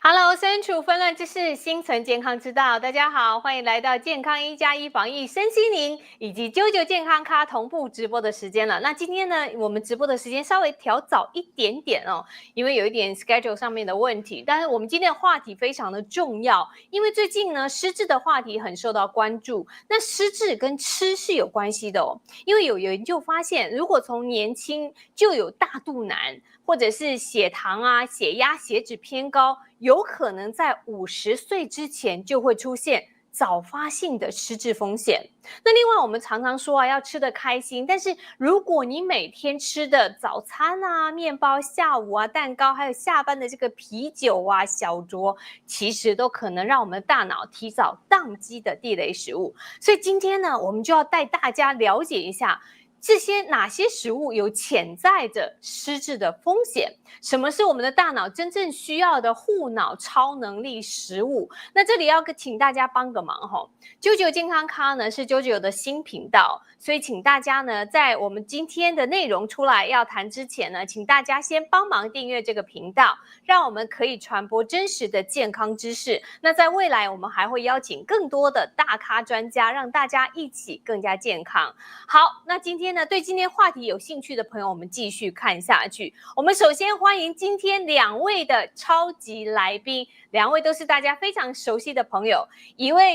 Hello，身处纷乱之事，心存健康之道。大家好，欢迎来到健康1+1防疫身心灵以及啾健康咖同步直播的时间了。那今天呢，我们直播的时间稍微调早一点点哦，因为有一点 schedule 上面的问题。但是我们今天的话题非常的重要，因为最近呢，失智的话题很受到关注。那失智跟吃是有关系的哦，因为有研究发现，如果从年轻就有大肚腩，或者是血糖啊、血压、血脂偏高，有可能在50岁之前就会出现早发性的失智风险。那另外我们常常说啊，要吃得开心，但是如果你每天吃的早餐啊、面包，下午啊蛋糕，还有下班的这个啤酒啊、小酌，其实都可能让我们的大脑提早宕机的地雷食物。所以今天呢，我们就要带大家了解一下这些哪些食物有潜在着失智的风险？什么是我们的大脑真正需要的护脑超能力食物？那这里要请大家帮个忙哈。啾健康咖呢是啾的新频道，所以请大家呢在我们今天的内容出来要谈之前呢，请大家先帮忙订阅这个频道，让我们可以传播真实的健康知识。那在未来我们还会邀请更多的大咖专家，让大家一起更加健康。好，那今天呢，对今天话题有兴趣的朋友，我们继续看下去。我们首先欢迎今天2位的超级来宾，2位都是大家非常熟悉的朋友。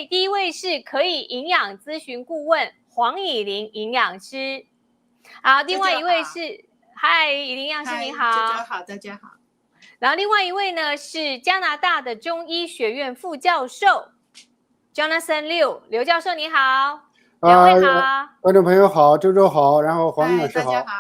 第一位是可以营养咨询顾问黄以玲营养师，好，另外一位是嗨，以玲营养师你好，好，大家好。然后另外一位呢是加拿大的中医学院副教授 Jonathan Liu 刘教授你好。2位好，观众朋友好，周好，然后黄老师好，大家好，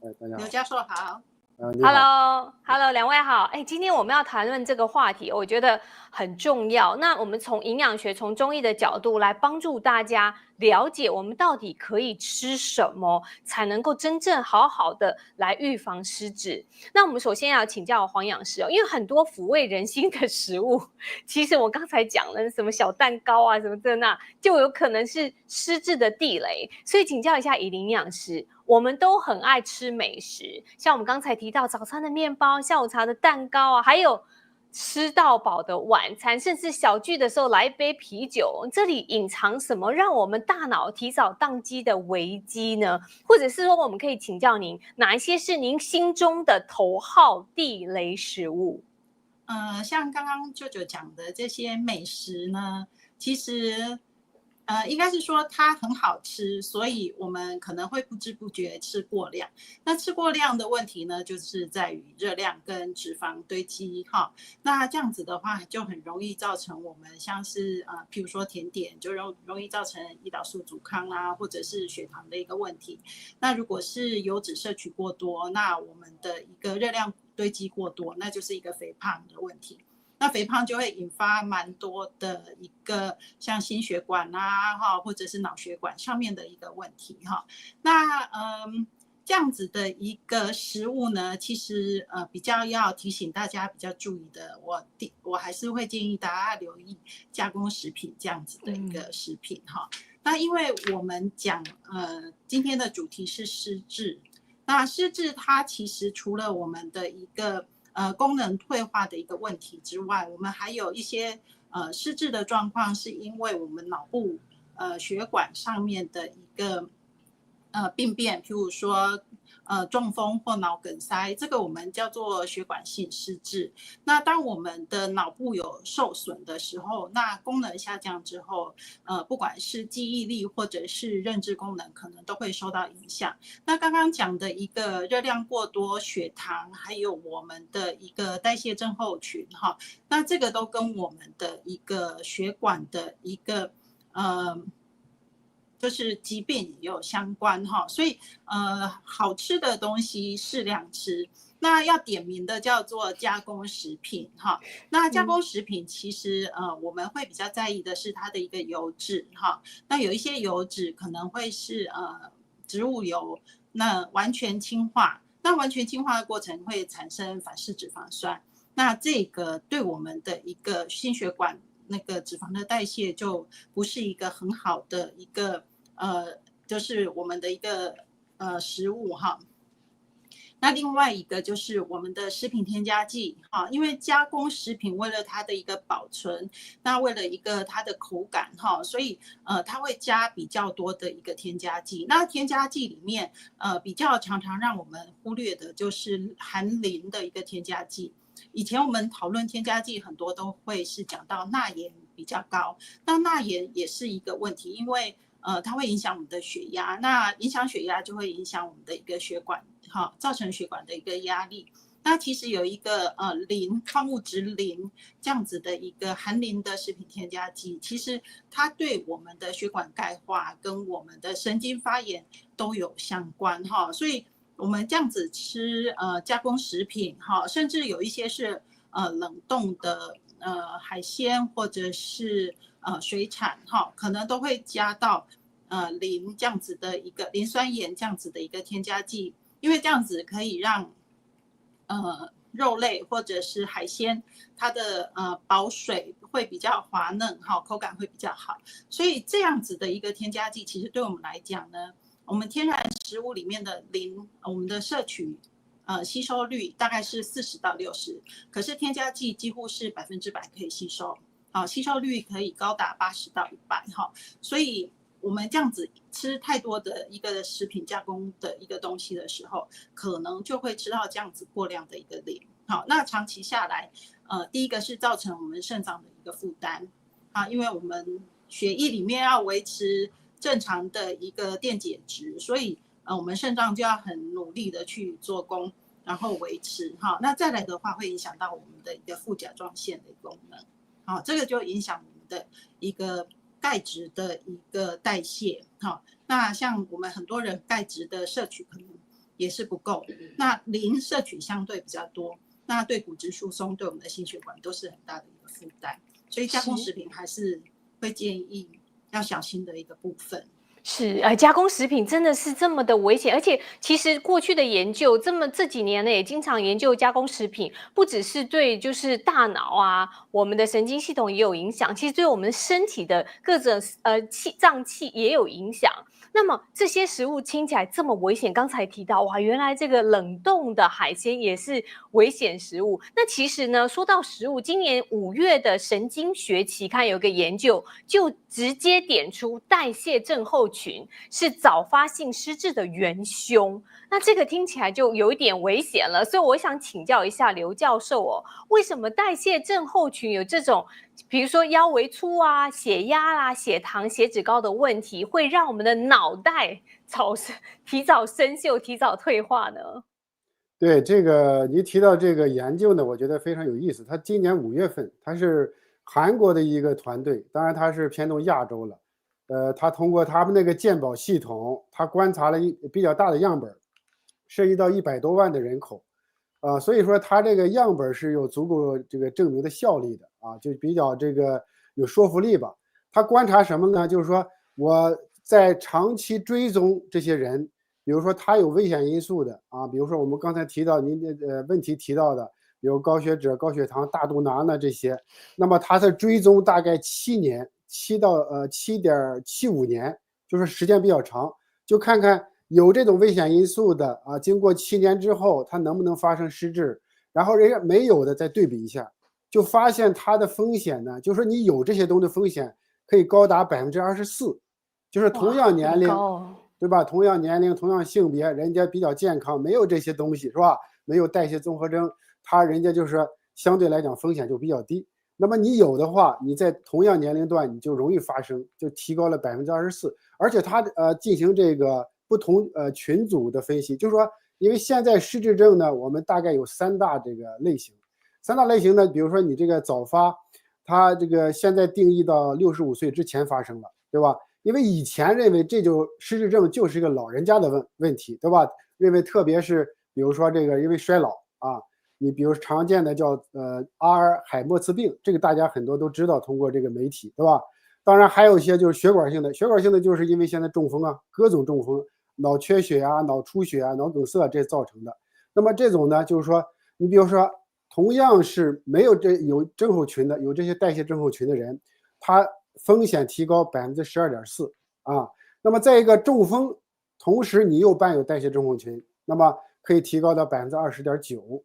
大家好，刘教授好。Hello， 2位好。今天我们要谈论这个话题，我觉得很重要。那我们从营养学、从中医的角度来帮助大家了解，我们到底可以吃什么，才能够真正好好的来预防失智。那我们首先要请教黄营养师哦，因为很多抚慰人心的食物，其实我刚才讲了什么小蛋糕啊，什么这那，就有可能是失智的地雷。所以请教一下以玲营养师。我们都很爱吃美食，像我们刚才提到早餐的面包、下午茶的蛋糕啊，还有吃到饱的晚餐，甚至小聚的时候来一杯啤酒，这里隐藏什么让我们大脑提早宕机的危机呢？或者是说，我们可以请教您，哪一些是您心中的头号地雷食物？像刚刚舅舅讲的这些美食呢，其实应该是说它很好吃，所以我们可能会不知不觉吃过量。那吃过量的问题呢，就是在于热量跟脂肪堆积哈。那这样子的话，就很容易造成我们像是譬如说甜点，就容易造成胰岛素阻抗啊，或者是血糖的一个问题。那如果是油脂摄取过多，那我们的一个热量堆积过多，那就是一个肥胖的问题。那肥胖就会引发蛮多的一个像心血管啊，或者是脑血管上面的一个问题哈。那这样子的一个食物呢，其实比较要提醒大家比较注意的，我还是会建议大家留意加工食品这样子的一个食品哈。那因为我们讲今天的主题是失智，那失智它其实除了我们的一个功能退化的一个问题之外，我们还有一些失智的状况，是因为我们脑部血管上面的一个病变，譬如说中风或脑梗塞，这个我们叫做血管性失智。那当我们的脑部有受损的时候，那功能下降之后，不管是记忆力或者是认知功能，可能都会受到影响。那刚刚讲的一个热量过多、血糖，还有我们的一个代谢症候群哈，那这个都跟我们的一个血管的一个就是疾病也有相关哈，所以好吃的东西适量吃。那要点名的叫做加工食品哈。那加工食品其实我们会比较在意的是它的一个油脂哈。那有一些油脂可能会是植物油，那完全氢化，那完全氢化的过程会产生反式脂肪酸。那这个对我们的一个心血管那个脂肪的代谢就不是一个很好的一个就是我们的一个食物哈。那另外一个就是我们的食品添加剂，因为加工食品为了它的一个保存，那为了一个它的口感，所以它会加比较多的一个添加剂。那添加剂里面比较常常让我们忽略的就是含磷的一个添加剂。以前我们讨论添加剂很多都会是讲到钠盐比较高，那钠盐也是一个问题，因为它会影响我们的血压，那影响血压就会影响我们的一个血管，造成血管的一个压力。那其实有一个磷矿物质磷这样子的一个含磷的食品添加剂，其实它对我们的血管钙化跟我们的神经发炎都有相关哈，所以我们这样子吃加工食品哈，甚至有一些是冷冻的海鲜或者是水产哈，可能都会加到磷这样子的一个磷酸盐这样子的一个添加剂，因为这样子可以让肉类或者是海鲜它的保水会比较滑嫩哈，口感会比较好，所以这样子的一个添加剂其实对我们来讲呢，我们天然食物里面的磷我们的摄取吸收率大概是40到60%，可是添加剂几乎是100%可以吸收，吸收率可以高达80到100%哈，所以我们这样子吃太多的一个食品加工的一个东西的时候，可能就会吃到这样子过量的一个磷。好，那长期下来，第一个是造成我们肾脏的一个负担因为我们血液里面要维持正常的一个电解质，所以我们肾脏就要很努力的去做工，然后维持那再来的话会影响到我们的一个副甲状腺的功能，这个就影响我们的一个钙质的一个代谢，那像我们很多人钙质的摄取可能也是不够，那磷摄取相对比较多，那对骨质疏松对我们的心血管都是很大的一个负担，所以加工食品还是会建议要小心的一个部分。是，加工食品真的是这么的危险，而且其实过去的研究，这几年呢也经常研究加工食品，不只是对就是大脑啊，我们的神经系统也有影响，其实对我们身体的各种脏器也有影响。那么这些食物听起来这么危险，刚才提到哇，原来这个冷冻的海鲜也是危险食物。那其实呢，说到食物，今年5月的神经学期刊有一个研究，就直接点出代谢症候群是早发性失智的元凶。那这个听起来就有一点危险了，所以我想请教一下刘教授哦，为什么代谢症候群有这种，比如说腰围粗啊、血压啦、血糖、血脂高的问题，会让我们的脑袋提早生锈、提早退化呢？对，这个你提到这个研究呢，我觉得非常有意思。他今年5月份，他是韩国的一个团队，当然他是偏重亚洲了。他通过他们那个健保系统，他观察了比较大的样本，涉及到100多万的人口，所以说他这个样本是有足够这个证明的效力的就比较这个有说服力吧。他观察什么呢？就是说我在长期追踪这些人，比如说他有危险因素的比如说我们刚才提到您的问题提到的，比如高血脂、高血糖、大肚腩呢这些，那么他的追踪大概7.75年，就是时间比较长，就看看有这种危险因素的经过7年之后，它能不能发生失智，然后人家没有的再对比一下，就发现它的风险呢，就是说你有这些东西的风险可以高达24%，就是同样年龄，对吧？同样年龄、同样性别，人家比较健康，没有这些东西，是吧？没有代谢综合征，人家就是相对来讲风险就比较低。那么你有的话，你在同样年龄段你就容易发生，就提高了24%。而且他进行这个不同群组的分析，就是说，因为现在失智症呢，我们大概有3大这个类型。3大类型呢，比如说你这个早发，它这个现在定义到65岁之前发生了，对吧？因为以前认为这就失智症就是一个老人家的问题，对吧？认为特别是比如说这个因为衰老你比如常见的叫阿尔海默氏病，这个大家很多都知道，通过这个媒体，对吧？当然还有一些就是血管性的就是因为现在中风各种中风，脑缺血脑出血脑梗塞这造成的。那么这种呢，就是说你比如说同样是没有有症候群的，有这些代谢症候群的人，他风险提高12.4%那么再一个中风，同时你又伴有代谢症候群，那么可以提高到20.9%。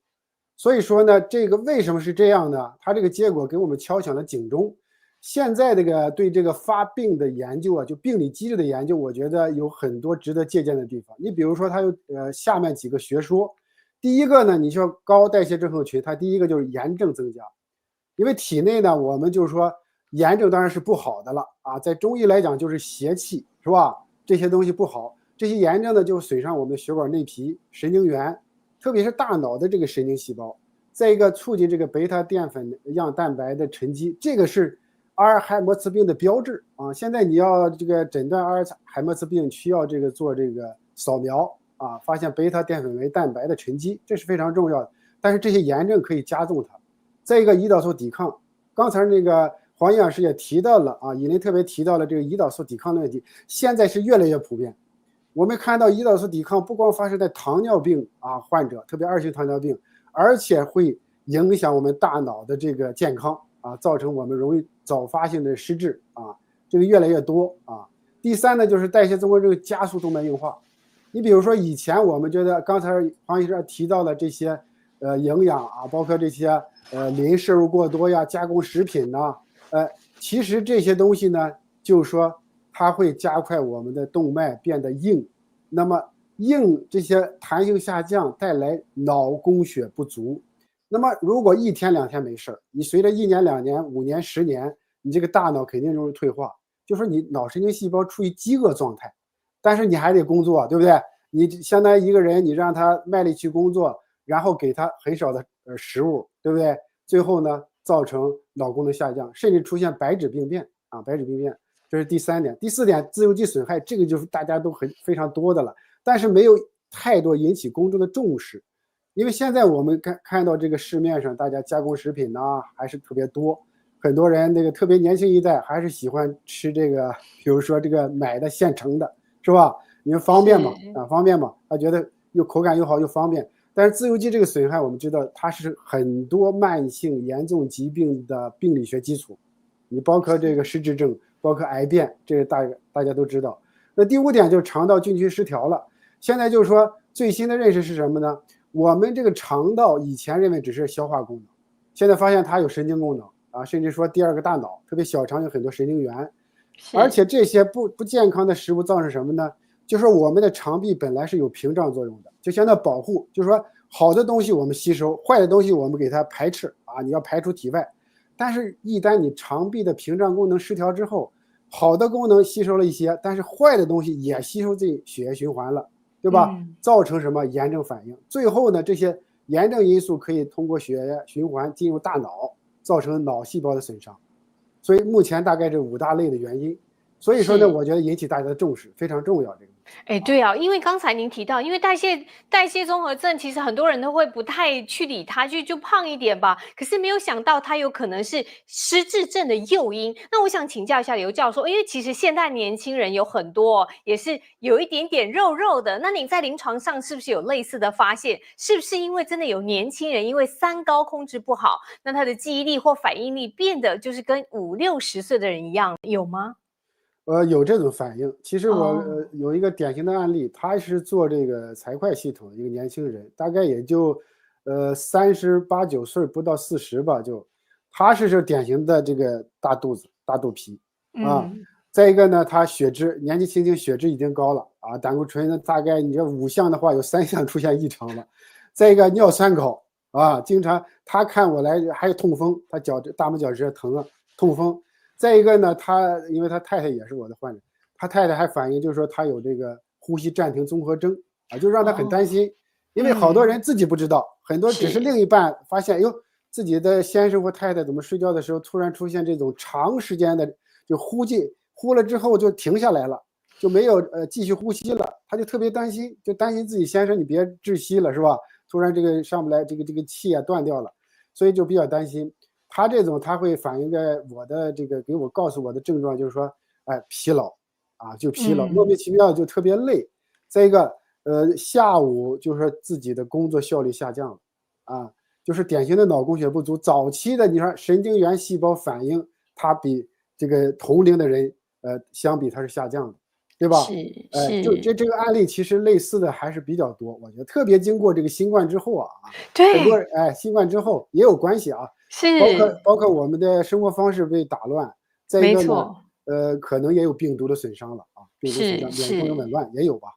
所以说呢，这个为什么是这样呢？它这个结果给我们敲响了警钟。现在这个对这个发病的研究啊，就病理机制的研究，我觉得有很多值得借鉴的地方。你比如说，它有下面几个学说。第一个呢，你说高代谢症候群，它第一个就是炎症增加，因为体内呢，我们就是说炎症当然是不好的了啊，在中医来讲就是邪气，是吧？这些东西不好，这些炎症呢就损伤我们的血管内皮、神经元，特别是大脑的这个神经细胞。再一个，促进这个贝塔淀粉样蛋白的沉积，这个是阿尔海默茨病的标志啊。现在你要这个诊断阿尔海默茨病，需要这个做这个扫描啊，发现贝塔淀粉酶蛋白的沉积，这是非常重要的。但是这些炎症可以加重它。再一个，胰岛素抵抗，刚才那个黄营养师也提到了啊，以琳特别提到了这个胰岛素抵抗的问题，现在是越来越普遍。我们看到胰岛素抵抗不光发生在糖尿病啊患者，特别2型糖尿病，而且会影响我们大脑的这个健康啊，造成我们容易早发性的失智啊，这个越来越多啊。第三呢，就是代谢综合症加速动脉硬化。你比如说以前我们觉得，刚才黄医生提到了这些营养啊，包括这些磷摄入过多呀、加工食品呐，其实这些东西呢，就是说它会加快我们的动脉变得硬，那么硬这些弹性下降带来脑供血不足。那么如果1天2天没事，你随着1年2年5年10年，你这个大脑肯定容易退化，就说你脑神经细胞处于饥饿状态，但是你还得工作，对不对？你相当于一个人，你让他卖力去工作，然后给他很少的食物，对不对？最后呢，造成脑功能下降，甚至出现白质病变啊，白质病变。这是第3点。第4点，自由基损害，这个就是大家都非常多的了，但是没有太多引起公众的重视。因为现在我们看到这个市面上大家加工食品呢还是特别多，很多人这个特别年轻一代还是喜欢吃这个，比如说这个买的现成的，是吧？因为方便嘛，方便嘛，他觉得又口感又好又方便。但是自由基这个损害，我们知道它是很多慢性严重疾病的病理学基础，你包括这个失智症，包括癌变，这个大家都知道。那第5点就是肠道菌群失调了。现在就是说最新的认识是什么呢？我们这个肠道以前认为只是消化功能，现在发现它有神经功能啊，甚至说第2个大脑，特别小肠有很多神经元。而且这些不健康的食物造成什么呢？就是我们的肠壁本来是有屏障作用的，就相当于保护，就是说好的东西我们吸收，坏的东西我们给它排斥啊，你要排出体外。但是一旦你肠壁的屏障功能失调之后，好的功能吸收了一些，但是坏的东西也吸收进血液循环了，对吧？造成什么炎症反应？最后呢，这些炎症因素可以通过血液循环进入大脑，造成脑细胞的损伤。所以目前大概这5大类的原因。所以说呢，我觉得引起大家的重视非常重要。这个，对啊，因为刚才您提到，因为代谢综合症，其实很多人都会不太去理它，就胖一点吧。可是没有想到它有可能是失智症的诱因。那我想请教一下刘教授，因为其实现代年轻人有很多也是有一点点肉肉的，那您在临床上是不是有类似的发现？是不是因为真的有年轻人因为3高控制不好，那他的记忆力或反应力变得就是跟50、60岁的人一样，有吗？有这种反应。其实我有一个典型的案例，他是做这个财会系统的一个年轻人，大概也就38、9岁，不到40吧，他是典型的这个大肚子、大肚皮啊。再一个呢，他血脂年纪轻轻血脂已经高了啊，胆固醇呢大概你这5项的话有3项出现异常了。再一个尿酸高啊，经常他看我来还有痛风，他大拇脚趾疼啊，痛风。再一个呢，因为他太太也是我的患者，他太太还反映就是说他有这个呼吸暂停综合征啊，就让他很担心。因为好多人自己不知道，很多只是另一半发现，哟，自己的先生或太太怎么睡觉的时候突然出现这种长时间的就呼了之后就停下来了，就没有继续呼吸了，他就特别担心，就担心自己先生你别窒息了，是吧？突然这个上不来，这个气啊断掉了，所以就比较担心。他这种他会反映在我的这个告诉我的症状，就是说，疲劳啊，就疲劳，莫名其妙就特别累。再一个，下午就是说自己的工作效率下降了啊，就是典型的脑供血不足。早期的你说神经元细胞反应，它比这个同龄的人相比它是下降的对吧？这个案例其实类似的还是比较多，我觉得特别经过这个新冠之后啊，很多人新冠之后也有关系啊，包括我们的生活方式被打乱，再一个呢，可能也有病毒的损伤了啊，病毒损伤、免疫功能紊乱也有吧。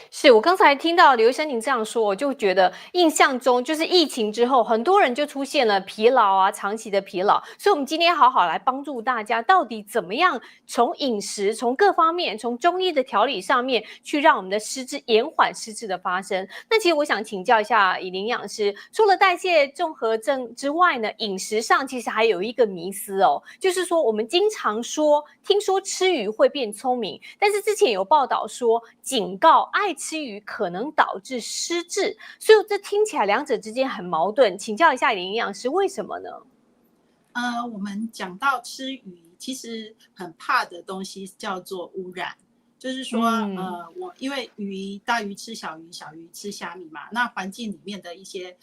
是我刚才听到刘医生您这样说，我就觉得印象中就是疫情之后，很多人就出现了疲劳啊，长期的疲劳。所以，我们今天好好来帮助大家，到底怎么样从饮食、从各方面、从中医的调理上面，去让我们的失智延缓失智的发生。那其实我想请教一下以林营养师，除了代谢综合症之外呢，饮食上其实还有一个迷思哦，就是说我们经常说，听说吃鱼会变聪明，但是之前有报道说，警告爱吃鱼可能导致失智，所以这听起来两者之间很矛盾。请教一下林营养师，为什么呢？我们讲到吃鱼，其实很怕的东西叫做污染。就是说，因为大鱼吃小鱼，小鱼吃虾米嘛，那环境里面的一些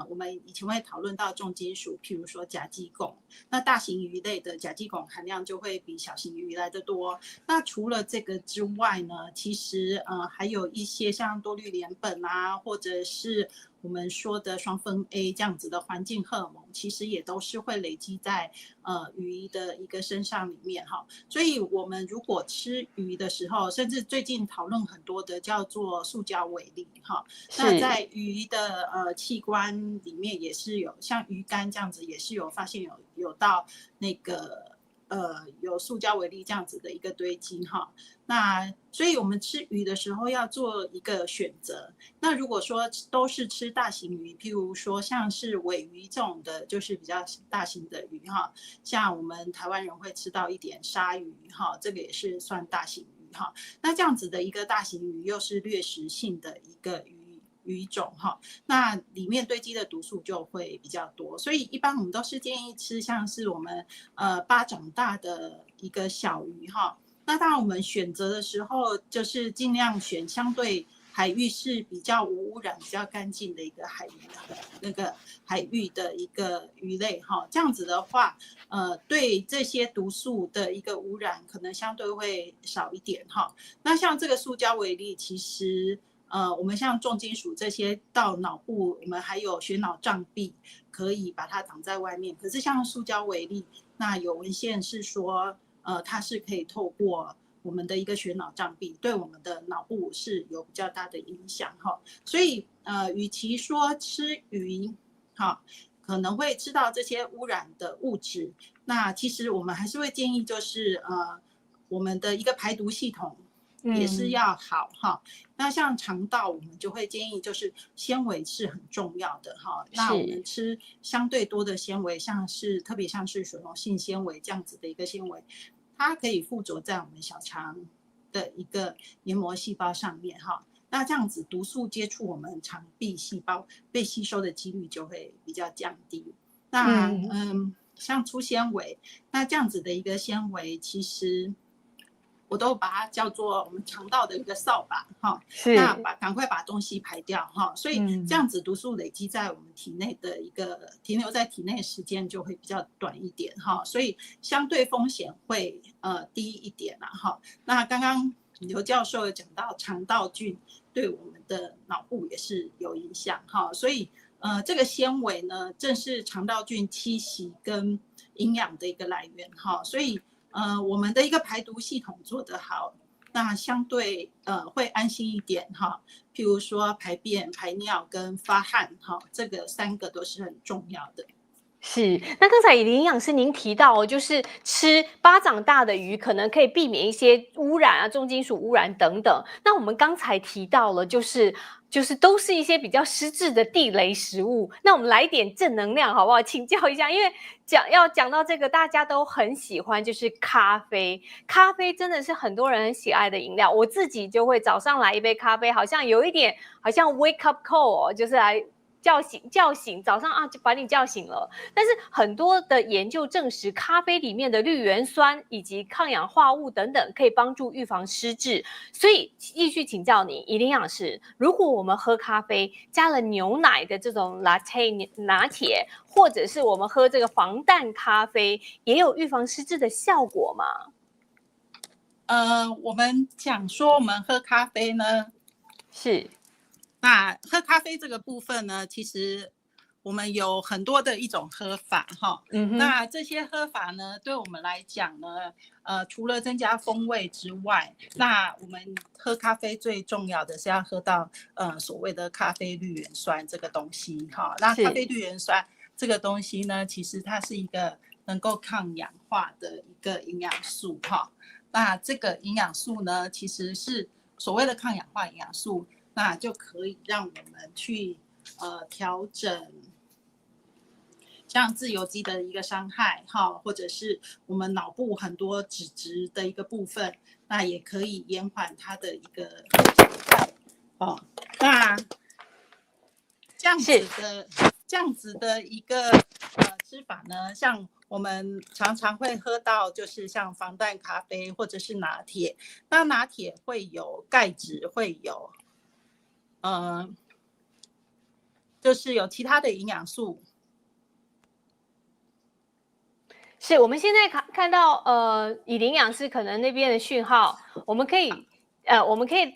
我们以前会讨论到重金属，譬如说甲基汞，那大型鱼类的甲基汞含量就会比小型鱼来得多。那除了这个之外呢，其实还有一些像多氯联苯啊，或者是我们说的双酚 A 这样子的环境荷尔蒙，其实也都是会累积在鱼的一个身上里面哈。所以我们如果吃鱼的时候，甚至最近讨论很多的叫做塑胶微粒哈。那在鱼的器官里面也是有，像鱼肝这样子也是有发现有到那个有塑胶微粒这样子的一个堆积哈。那所以我们吃鱼的时候要做一个选择。那如果说都是吃大型鱼，譬如说像是尾鱼这种的，就是比较大型的鱼哈，像我们台湾人会吃到一点鲨鱼哈，这个也是算大型鱼哈。那这样子的一个大型鱼又是掠食性的一个鱼种哈，那里面堆积的毒素就会比较多，所以一般我们都是建议吃像是我们巴掌大的一个小鱼哈。那当然我们选择的时候，就是尽量选相对海域是比较无污染、比较干净的一个海域的那个海域的一个鱼类哈。这样子的话，对这些毒素的一个污染可能相对会少一点哈。那像这个塑胶微粒，其实我们像重金属这些到脑部，我们还有血脑障壁可以把它挡在外面。可是像塑胶微粒，那有文献是说，它是可以透过我们的一个血脑障壁，对我们的脑部是有比较大的影响哈。所以与其说吃鱼，哈，可能会吃到这些污染的物质，那其实我们还是会建议就是我们的一个排毒系统也是要好哈。那像肠道，我们就会建议就是纤维是很重要的哈。那我们吃相对多的纤维，特别像是水溶性纤维这样子的一个纤维，它可以附着在我们小肠的一个黏膜细胞上面哈。那这样子毒素接触我们肠壁细胞被吸收的几率就会比较降低。那像粗纤维，那这样子的一个纤维其实我都把它叫做我们肠道的一个扫把哈，那赶快把东西排掉哈，所以这样子毒素累积在我们体内的一个停留在体内的时间就会比较短一点哈，所以相对风险会低一点啦哈。那刚刚刘教授有讲到肠道菌对我们的脑部也是有影响哈，所以这个纤维呢正是肠道菌栖息跟营养的一个来源哈，所以我们的一个排毒系统做得好，那相对会安心一点哈。譬如说排便、排尿跟发汗哈，这个3个都是很重要的。是，那刚才以林营养师您提到就是吃巴掌大的鱼可能可以避免一些污染啊、重金属污染等等。那我们刚才提到了，就是都是一些比较失智的地雷食物。那我们来点正能量好不好？请教一下，因为要讲到这个，大家都很喜欢，就是咖啡。咖啡真的是很多人很喜爱的饮料，我自己就会早上来一杯咖啡，好像有一点好像 wake up call 哦，就是来叫醒，早上啊就把你叫醒了。但是很多的研究证实，咖啡里面的绿原酸以及抗氧化物等等，可以帮助预防失智。所以继续请教你，以林营养师，如果我们喝咖啡加了牛奶的这种 latte 拿铁，或者是我们喝这个防弹咖啡，也有预防失智的效果吗？我们讲说我们喝咖啡呢，是，那喝咖啡这个部分呢，其实我们有很多的一种喝法哈。那这些喝法呢，对我们来讲呢，除了增加风味之外，那我们喝咖啡最重要的是要喝到所谓的咖啡绿原酸这个东西哈。那咖啡绿原酸这个东西呢，其实它是一个能够抗氧化的一个营养素哈。那这个营养素呢，其实是所谓的抗氧化营养素，那就可以让我们去调整像自由基的一个伤害哈，或者是我们脑部很多脂质的一个部分，那也可以延缓它的一个哦。那这样子的一个吃法呢，像我们常常会喝到，就是像防弹咖啡或者是拿铁。那拿铁会有钙质，会有就是有其他的营养素。是我们现在看到以营养师可能那边的讯号，我们可以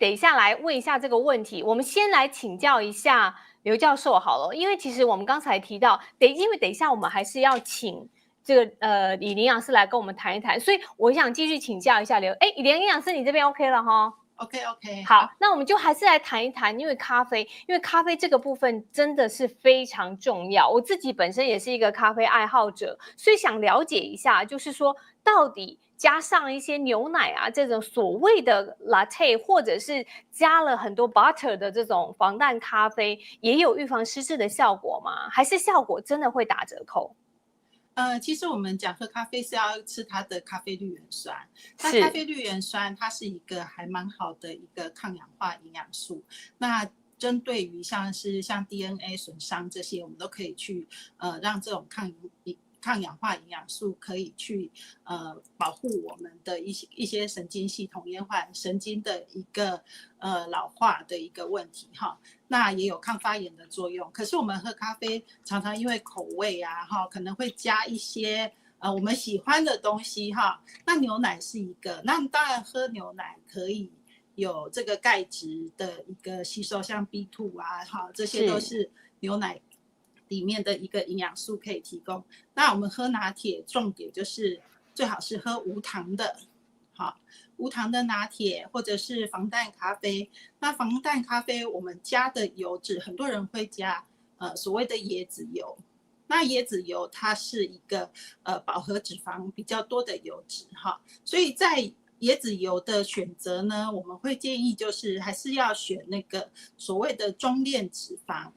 等一下来问一下这个问题。我们先来请教一下刘教授好了，因为其实我们刚才提到，因为等一下我们还是要请这个以营养师来跟我们谈一谈，所以我想继续请教一下以营养师你这边 OK 了哈？ OK， 好，那我们就还是来谈一谈，因为咖啡这个部分真的是非常重要。我自己本身也是一个咖啡爱好者，所以想了解一下，就是说到底加上一些牛奶啊这种所谓的 latte， 或者是加了很多 butter 的这种防弹咖啡，也有预防失智的效果吗？还是效果真的会打折扣？其实我们讲喝咖啡是要吃它的咖啡绿原酸。那咖啡绿原酸它是一个还蛮好的一个抗氧化营养素。那针对于像 DNA 损伤这些，我们都可以去让这种抗氧化营养素可以去保护我们的一些神经系统，延缓神经的一个老化的一个问题哈。那也有抗发炎的作用。可是我们喝咖啡常常因为口味啊哈，可能会加一些我们喜欢的东西哈。那牛奶是一个，那当然喝牛奶可以有这个钙质的一个吸收，像 B2 啊哈，这些都是牛奶里面的一个营养素可以提供。那我们喝拿铁，重点就是最好是喝无糖的，好，无糖的拿铁或者是防弹咖啡。那防弹咖啡我们加的油脂，很多人会加所谓的椰子油。那椰子油它是一个饱和脂肪比较多的油脂哈，所以在椰子油的选择呢，我们会建议就是还是要选那个所谓的中链脂肪。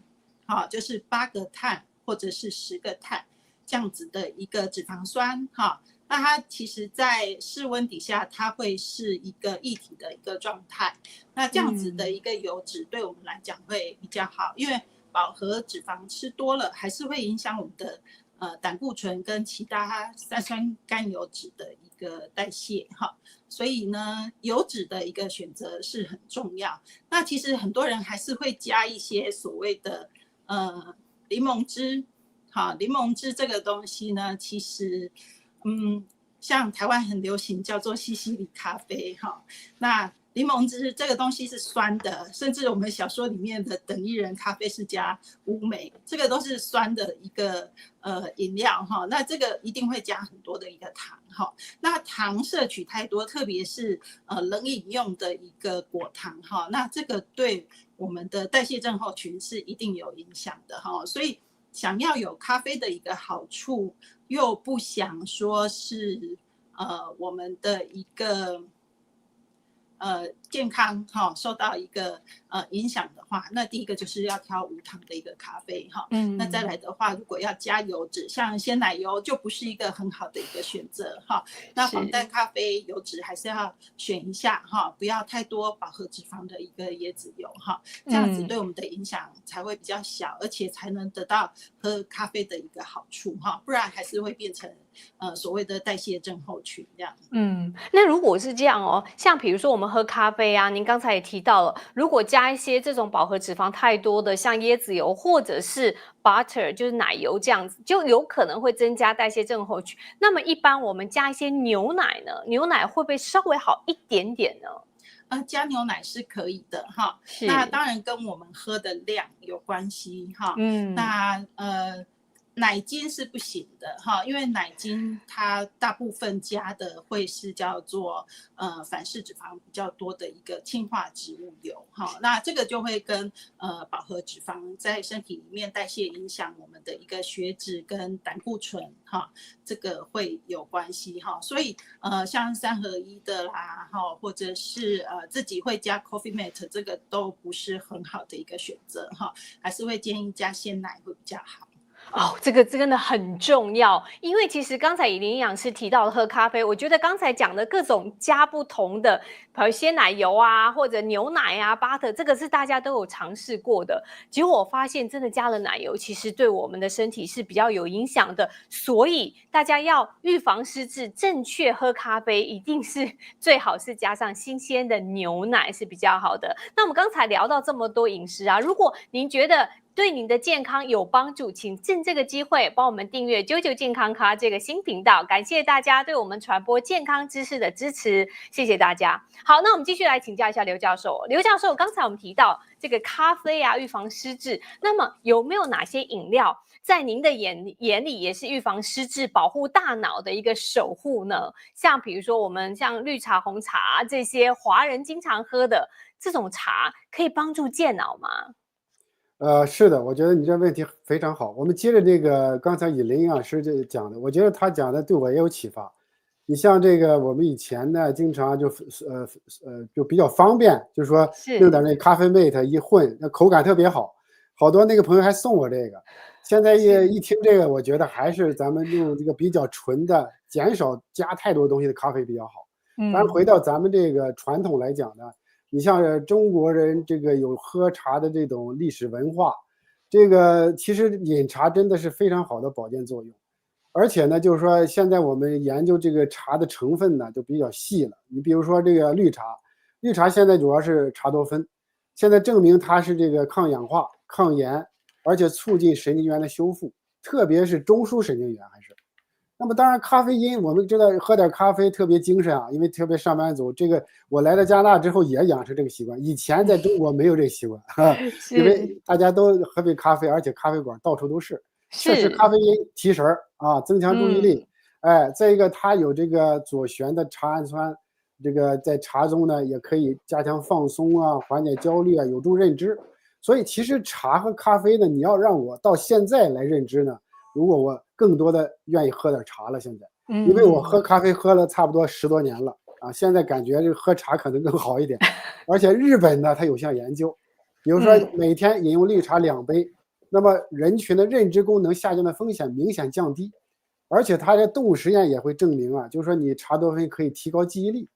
好，就是8个碳或者是10个碳这样子的一个脂肪酸哈。那它其实在室温底下，它会是一个液体的一个状态。那这样子的一个油脂对我们来讲会比较好，因为饱和脂肪吃多了还是会影响我们的胆固醇跟其他三酸甘油脂的一个代谢哈。所以呢，油脂的一个选择是很重要。那其实很多人还是会加一些所谓的柠檬汁。好，柠檬汁这个东西呢，其实像台湾很流行叫做西西里咖啡哈。那柠檬汁这个东西是酸的，甚至我们小说里面的等一人咖啡是加乌梅，这个都是酸的一个饮料哈。那这个一定会加很多的一个糖哈。那糖摄取太多，特别是冷饮用的一个果糖哈，那这个对我们的代谢症候群是一定有影响的哈。所以想要有咖啡的一个好处，又不想说是我们的一个健康受到一个影响的话，那第一个就是要挑无糖的一个咖啡哈。那再来的话，如果要加油脂，像鲜奶油就不是一个很好的一个选择哈。那防弹咖啡油脂还是要选一下哈，不要太多饱和脂肪的一个椰子油哈，这样子对我们的影响才会比较小，而且才能得到喝咖啡的一个好处哈，不然还是会变成所谓的代谢症候群这样。那如果是这样哦，像比如说我们喝咖啡啊，您刚才也提到了，如果加一些这种饱和脂肪太多的，像椰子油或者是 butter， 就是奶油这样子，就有可能会增加代谢症候群。那么一般我们加一些牛奶呢，牛奶会不会稍微好一点点呢？加牛奶是可以的哈，那当然跟我们喝的量有关系哈。那奶精是不行的哈，因为奶精它大部分加的会是叫做反式脂肪比较多的一个氢化植物油哈，那这个就会跟饱和脂肪在身体里面代谢影响我们的一个血脂跟胆固醇哈，这个会有关系哈，所以像3合1的啦哈，或者是自己会加 Coffee Mate， 这个都不是很好的一个选择哈，还是会建议加鲜奶会比较好。这个真的很重要，因为其实刚才以林营养师提到的喝咖啡，我觉得刚才讲的各种加不同的，比如鲜奶油啊，或者牛奶啊、butter， 这个是大家都有尝试过的。结果我发现，真的加了奶油，其实对我们的身体是比较有影响的。所以大家要预防失智，正确喝咖啡，一定是最好是加上新鲜的牛奶是比较好的。那我们刚才聊到这么多饮食啊，如果您觉得对您的健康有帮助，请趁这个机会帮我们订阅啾健康咖这个新频道，感谢大家对我们传播健康知识的支持，谢谢大家。好，那我们继续来请教一下刘教授。刘教授，刚才我们提到这个咖啡啊，预防失智，那么有没有哪些饮料在您的眼里也是预防失智、保护大脑的一个守护呢？像比如说我们像绿茶、红茶这些华人经常喝的这种茶，可以帮助健脑吗？是的，我觉得你这问题非常好。我们接着这个刚才以林营养师这讲的，我觉得他讲的对我也有启发。你像这个我们以前呢，经常就比较方便，就是说弄点那咖啡 mate 一混，那口感特别好。好多那个朋友还送我这个。现在一听这个，我觉得还是咱们用这个比较纯的，减少加太多东西的咖啡比较好。当然回到咱们这个传统来讲呢。你像中国人这个有喝茶的这种历史文化，这个其实饮茶真的是非常好的保健作用，而且呢，就是说现在我们研究这个茶的成分呢就比较细了。你比如说这个绿茶现在主要是茶多酚，现在证明它是这个抗氧化、抗炎，而且促进神经元的修复，特别是中枢神经元还是。那么当然，咖啡因我们知道喝点咖啡特别精神啊，因为特别上班族。这个我来到加拿大之后也养成这个习惯，以前在中国没有这个习惯，因为大家都喝杯咖啡，而且咖啡馆到处都是。确实，咖啡因提神啊，增强注意力。再一个，它有这个左旋的茶氨酸，这个在茶中呢也可以加强放松啊，缓解焦虑啊，有助认知。所以其实茶和咖啡呢，你要让我到现在来认知呢。如果我更多的愿意喝点茶了，现在，因为我喝咖啡喝了差不多10多年了啊，现在感觉这喝茶可能更好一点。而且日本呢，它有项研究，比如说每天饮用绿茶2杯，那么人群的认知功能下降的风险明显降低。而且它的动物实验也会证明啊，就是说你茶多酚可以提高记忆力。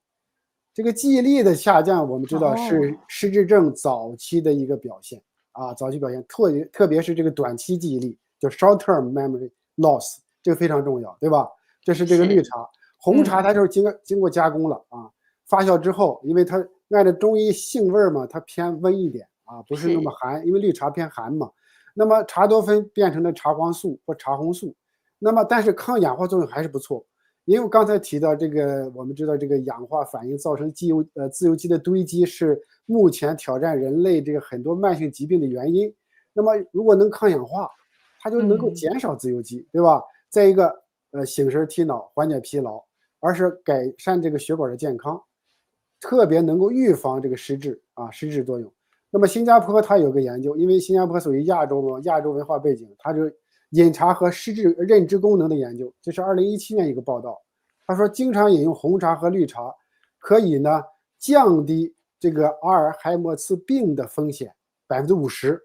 这个记忆力的下降，我们知道是失智症早期的一个表现啊，早期表现，特别是这个短期记忆力。就 short-term memory loss， 这个非常重要，对吧？这是这个绿茶，红茶它就是经过加工了啊，发酵之后，因为它按照中医性味嘛，它偏温一点啊，不是那么寒，因为绿茶偏寒嘛。那么茶多酚变成了茶黄素或茶红素，那么但是抗氧化作用还是不错，因为我刚才提到这个，我们知道这个氧化反应造成自由基的堆积是目前挑战人类这个很多慢性疾病的原因。那么如果能抗氧化，它就能够减少自由基，对吧？再一个，醒神提脑，缓解疲劳，而是改善这个血管的健康，特别能够预防这个失智作用。那么新加坡它有个研究，因为新加坡属于亚洲嘛，亚洲文化背景，它就饮茶和失智认知功能的研究，这是2017年一个报道。他说，经常饮用红茶和绿茶，可以呢降低这个阿尔海默氏病的风险50%。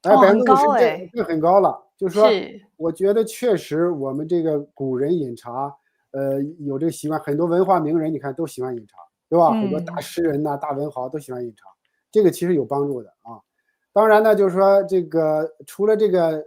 50%这很高了。就是说，我觉得确实我们这个古人饮茶，有这个习惯，很多文化名人你看都喜欢饮茶，对吧？很多大诗人呐、大文豪都喜欢饮茶，这个其实有帮助的啊。当然呢，就是说这个除了这个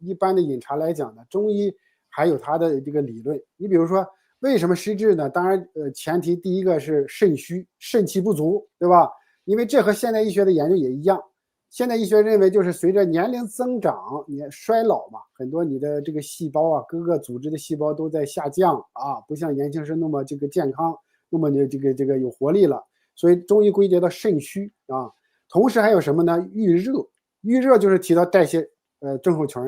一般的饮茶来讲呢，中医还有它的这个理论。你比如说为什么失智呢？当然前提第一个是肾虚，肾气不足，对吧？因为这和现代医学的研究也一样。现代医学认为就是随着年龄增长，你衰老嘛，很多你的这个细胞啊，各个组织的细胞都在下降啊，不像年轻时那么这个健康，那么你这个有活力了。所以中医归结到肾虚啊。同时还有什么呢？郁热，郁热就是提到代谢症候群。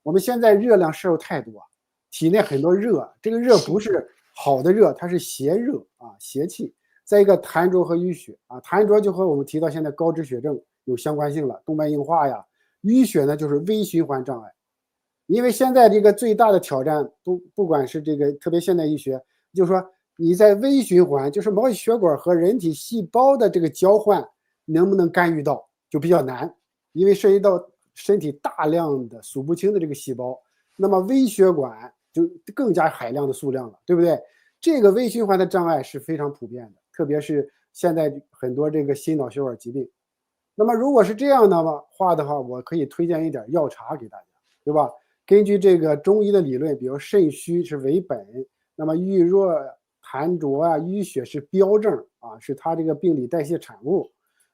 我们现在热量摄入太多，体内很多热，这个热不是好的热，它是邪热啊，邪气。再一个痰浊和淤血啊，痰浊就和我们提到现在高脂血症有相关性了，动脉硬化呀。淤血呢就是微循环障碍。因为现在这个最大的挑战，不管是这个特别现代医学，就是说你在微循环，就是毛细血管和人体细胞的这个交换能不能干预到，就比较难，因为涉及到身体大量的数不清的这个细胞，那么微血管就更加海量的数量了，对不对？这个微循环的障碍是非常普遍的，特别是现在很多这个心脑血管疾病。那么如果是这样的话，我可以推荐一点药茶给大家，对吧？根据这个中医的理论，比如肾虚是为本，那么郁热、痰浊啊、淤血是标症啊，是它这个病理代谢产物。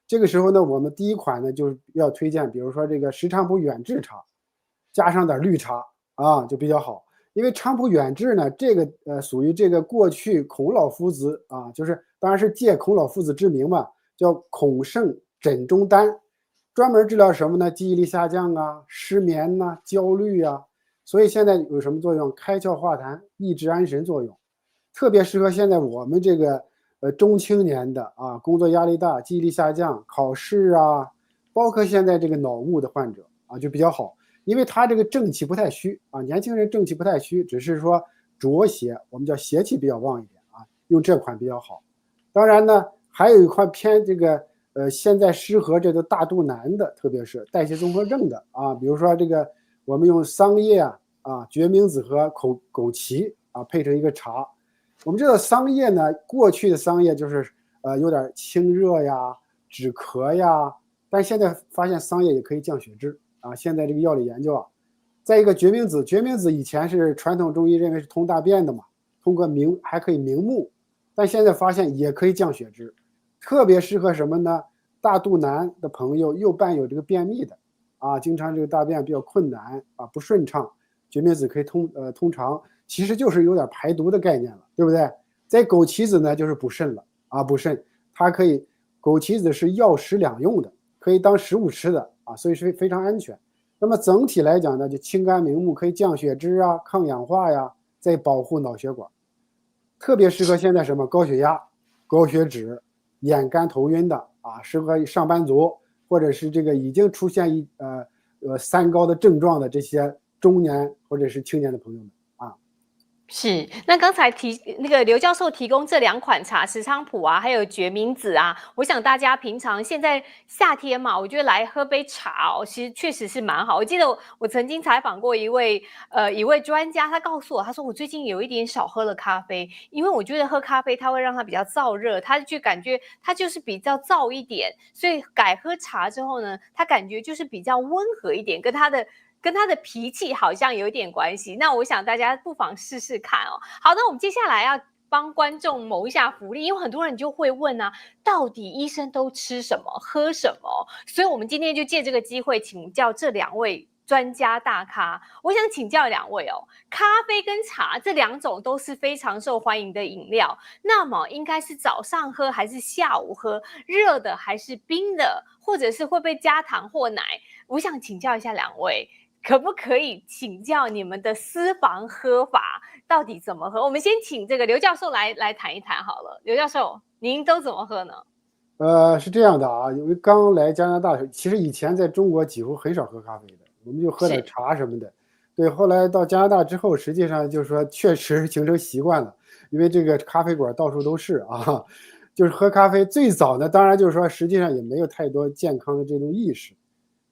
这个时候呢，我们第一款呢就是要推荐，比如说这个石菖蒲远志茶，加上点绿茶啊，就比较好。因为菖蒲远志呢，这个属于这个过去孔老夫子啊，就是当然是借孔老夫子之名嘛，叫孔圣枕中丹，专门治疗什么呢？记忆力下降啊、失眠呐、焦虑啊。所以现在有什么作用？开窍化痰、益智安神作用，特别适合现在我们这个中青年的啊，工作压力大、记忆力下降、考试啊，包括现在这个脑雾的患者啊，就比较好。因为他这个正气不太虚啊，年轻人正气不太虚，只是说浊邪，我们叫邪气比较旺一点啊，用这款比较好。当然呢，还有一款偏这个现在适合这个大肚腩的，特别是代谢综合症的啊，比如说这个我们用桑叶决明子和枸杞啊配成一个茶。我们知道桑叶呢，过去的桑叶就是有点清热呀、止咳呀，但现在发现桑叶也可以降血脂啊。现在这个药理研究啊，再一个决明子，决明子以前是传统中医认为是通大便的嘛，通过还可以明目，但现在发现也可以降血脂，特别适合什么呢？大肚腩的朋友又伴有这个便秘的啊，经常这个大便比较困难啊，不顺畅，决明子可以通肠，其实就是有点排毒的概念了，对不对？在枸杞子呢就是补肾了啊，补肾，它可以，枸杞子是药食两用的，可以当食物吃的啊，所以是非常安全。那么整体来讲呢，就清肝明目，可以降血脂啊、抗氧化呀，再保护脑血管，特别适合现在什么高血压、高血脂、眼干头晕的啊，适合上班族或者是这个已经出现三高的症状的这些中年或者是青年的朋友们啊。是，那刚才那个刘教授提供这2款茶，石菖蒲啊，还有决明子啊，我想大家平常现在夏天嘛，我觉得来喝杯茶哦，其实确实是蛮好。我记得我曾经采访过一位专家，他告诉我，他说我最近有一点少喝了咖啡，因为我觉得喝咖啡它会让他比较燥热，他就感觉他就是比较燥一点，所以改喝茶之后呢，他感觉就是比较温和一点，跟他的脾气好像有点关系，那我想大家不妨试试看哦。好，那我们接下来要帮观众谋一下福利，因为很多人就会问啊，到底医生都吃什么、喝什么？所以我们今天就借这个机会请教这2位专家大咖。我想请教2位哦，咖啡跟茶这2种都是非常受欢迎的饮料，那么应该是早上喝还是下午喝？热的还是冰的？或者是会不会加糖或奶？我想请教一下2位。可不可以请教你们的私房喝法到底怎么喝？我们先请这个刘教授来谈一谈好了。刘教授，您都怎么喝呢？是这样的啊，因为刚来加拿大，其实以前在中国几乎很少喝咖啡的，我们就喝点茶什么的。对，后来到加拿大之后，实际上就是说确实形成习惯了，因为这个咖啡馆到处都是啊，就是喝咖啡。最早呢，当然就是说实际上也没有太多健康的这种意识，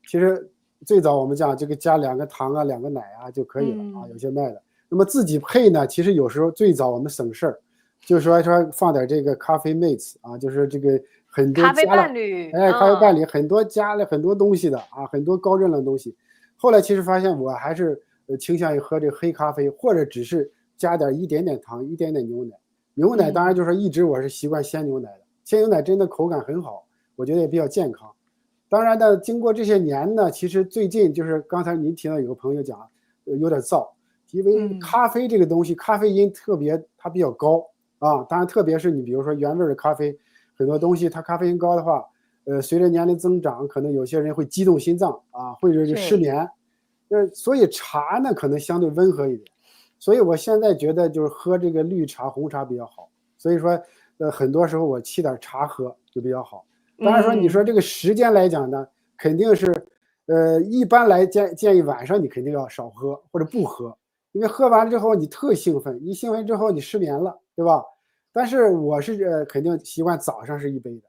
其实。最早我们讲这个加2个糖啊、2个奶啊就可以了啊，有些卖的。那么自己配呢，其实有时候最早我们省事儿，就是说放点这个咖啡 mates 啊，就是这个很多咖啡伴侣，咖啡伴侣很多加了很多东西的啊，很多高热量的东西。后来其实发现我还是倾向于喝这个黑咖啡，或者只是加点一点点糖，一点点牛奶。牛奶当然就是说一直我是习惯鲜牛奶的，鲜牛奶真的口感很好，我觉得也比较健康。当然呢，经过这些年呢，其实最近就是刚才您提到有个朋友讲，有点燥，因为咖啡这个东西，咖啡因它比较高啊。当然，特别是你比如说原味的咖啡，很多东西它咖啡因高的话，随着年龄增长，可能有些人会激动心脏啊，或者是失眠。所以茶呢可能相对温和一点。所以我现在觉得就是喝这个绿茶、红茶比较好。所以说，很多时候我沏点茶喝就比较好。当然说，你说这个时间来讲呢，肯定是，一般来建议晚上你肯定要少喝或者不喝，因为喝完了之后你特兴奋，一兴奋之后你失眠了，对吧？但是我是肯定习惯早上是一杯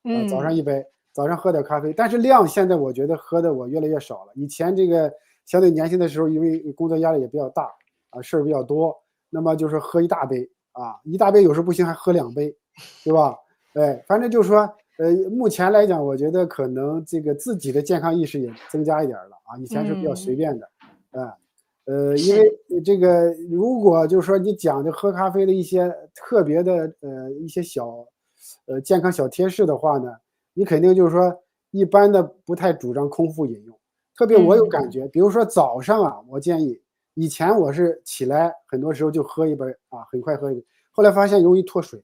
的，早上一杯，早上喝点咖啡，但是量现在我觉得喝的我越来越少了。以前这个相对年轻的时候，因为工作压力也比较大啊，事儿比较多，那么就是喝一大杯啊，一大杯有时候不行还喝2杯，对吧？反正就是说。目前来讲，我觉得可能这个自己的健康意识也增加一点了啊，以前是比较随便的，因为这个如果就是说你讲的喝咖啡的一些特别的一些健康小贴士的话呢，你肯定就是说一般的不太主张空腹饮用，特别我有感觉，比如说早上啊，我建议以前我是起来很多时候就喝一杯啊，很快喝一杯，后来发现容易脱水。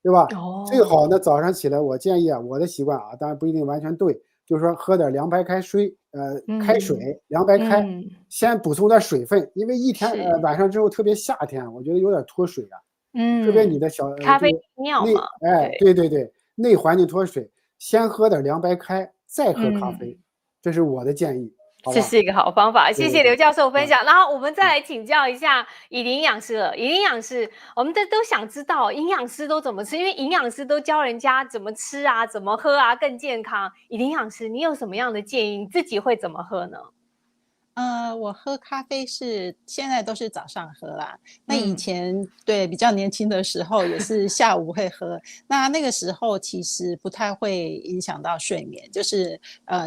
对吧？最好呢，早上起来，我建议啊，我的习惯啊，当然不一定完全对，就是说喝点凉白开水，开水，凉白开，先补充点水分，因为一天晚上之后，特别夏天，我觉得有点脱水啊，特别你的咖啡尿嘛，对对对，内环境脱水，先喝点凉白开，再喝咖啡，这是我的建议。这是一个好方法，谢谢刘教授分享。然后我们再来请教一下以林营养师了。以林营养师，我们都想知道营养师都怎么吃，因为营养师都教人家怎么吃啊，怎么喝啊，更健康。以林营养师，你有什么样的建议？你自己会怎么喝呢？我喝咖啡现在都是早上喝啦。那以前对比较年轻的时候也是下午会喝。那个时候其实不太会影响到睡眠，就是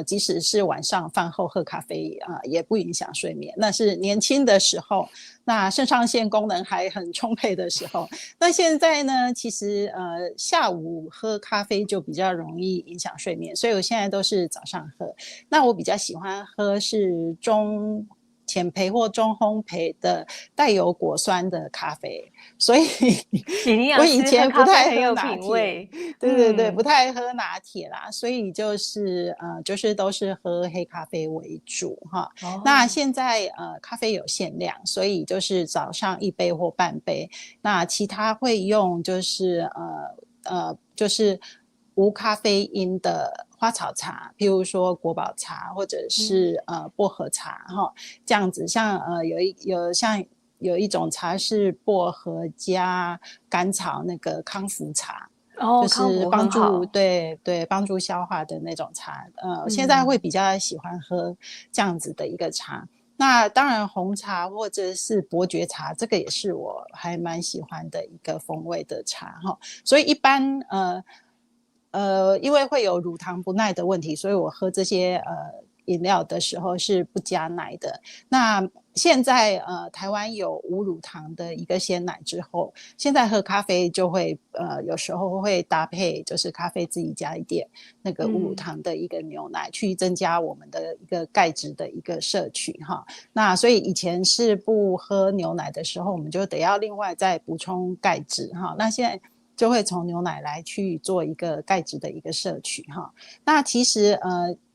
即使是晚上饭后喝咖啡也不影响睡眠。那是年轻的时候，那肾上腺功能还很充沛的时候。那现在呢，其实下午喝咖啡就比较容易影响睡眠，所以我现在都是早上喝。那我比较喜欢喝是中浅焙或中烘焙的带有果酸的咖啡，所以我以前不太喝拿铁，对，不太喝拿铁啦，所以就是都是喝黑咖啡为主哈。那现在咖啡有限量，所以就是早上1杯或半杯，那其他会用就是无咖啡因的花草茶，譬如说国宝茶或者是薄荷茶哈，这样子。像有一种茶是薄荷加甘草那个康福茶，就是帮助帮助消化的那种茶。现在会比较喜欢喝这样子的一个茶。那当然红茶或者是伯爵茶，这个也是我还蛮喜欢的一个风味的茶哈。所以一般因为会有乳糖不耐的问题，所以我喝这些饮料的时候是不加奶的。那现在台湾有无乳糖的一个鲜奶之后，现在喝咖啡就会有时候会搭配就是咖啡自己加一点那个无乳糖的一个牛奶，去增加我们的一个钙质的一个摄取哈。那所以以前是不喝牛奶的时候，我们就得要另外再补充钙质哈。那现在就会从牛奶来去做一个钙质的一个摄取哈。那其实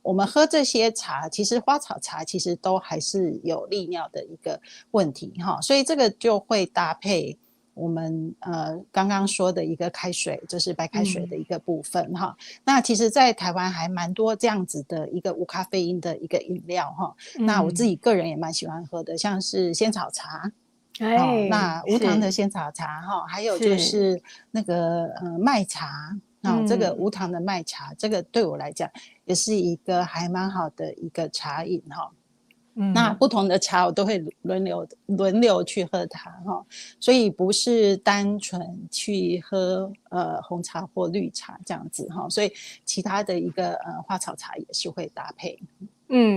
我们喝这些茶，其实花草茶其实都还是有利尿的一个问题哈，所以这个就会搭配我们刚刚说的一个开水，就是白开水的一个部分哈。那其实在台湾还蛮多这样子的一个无咖啡因的一个饮料哈。那我自己个人也蛮喜欢喝的，像是仙草茶。那无糖的仙草茶哈，还有就是那个麦茶，这个无糖的麦茶，这个对我来讲也是一个还蛮好的一个茶饮哈。那不同的茶我都会轮流去喝它哈，所以不是单纯去喝红茶或绿茶这样子哈，所以其他的一个花草茶也是会搭配。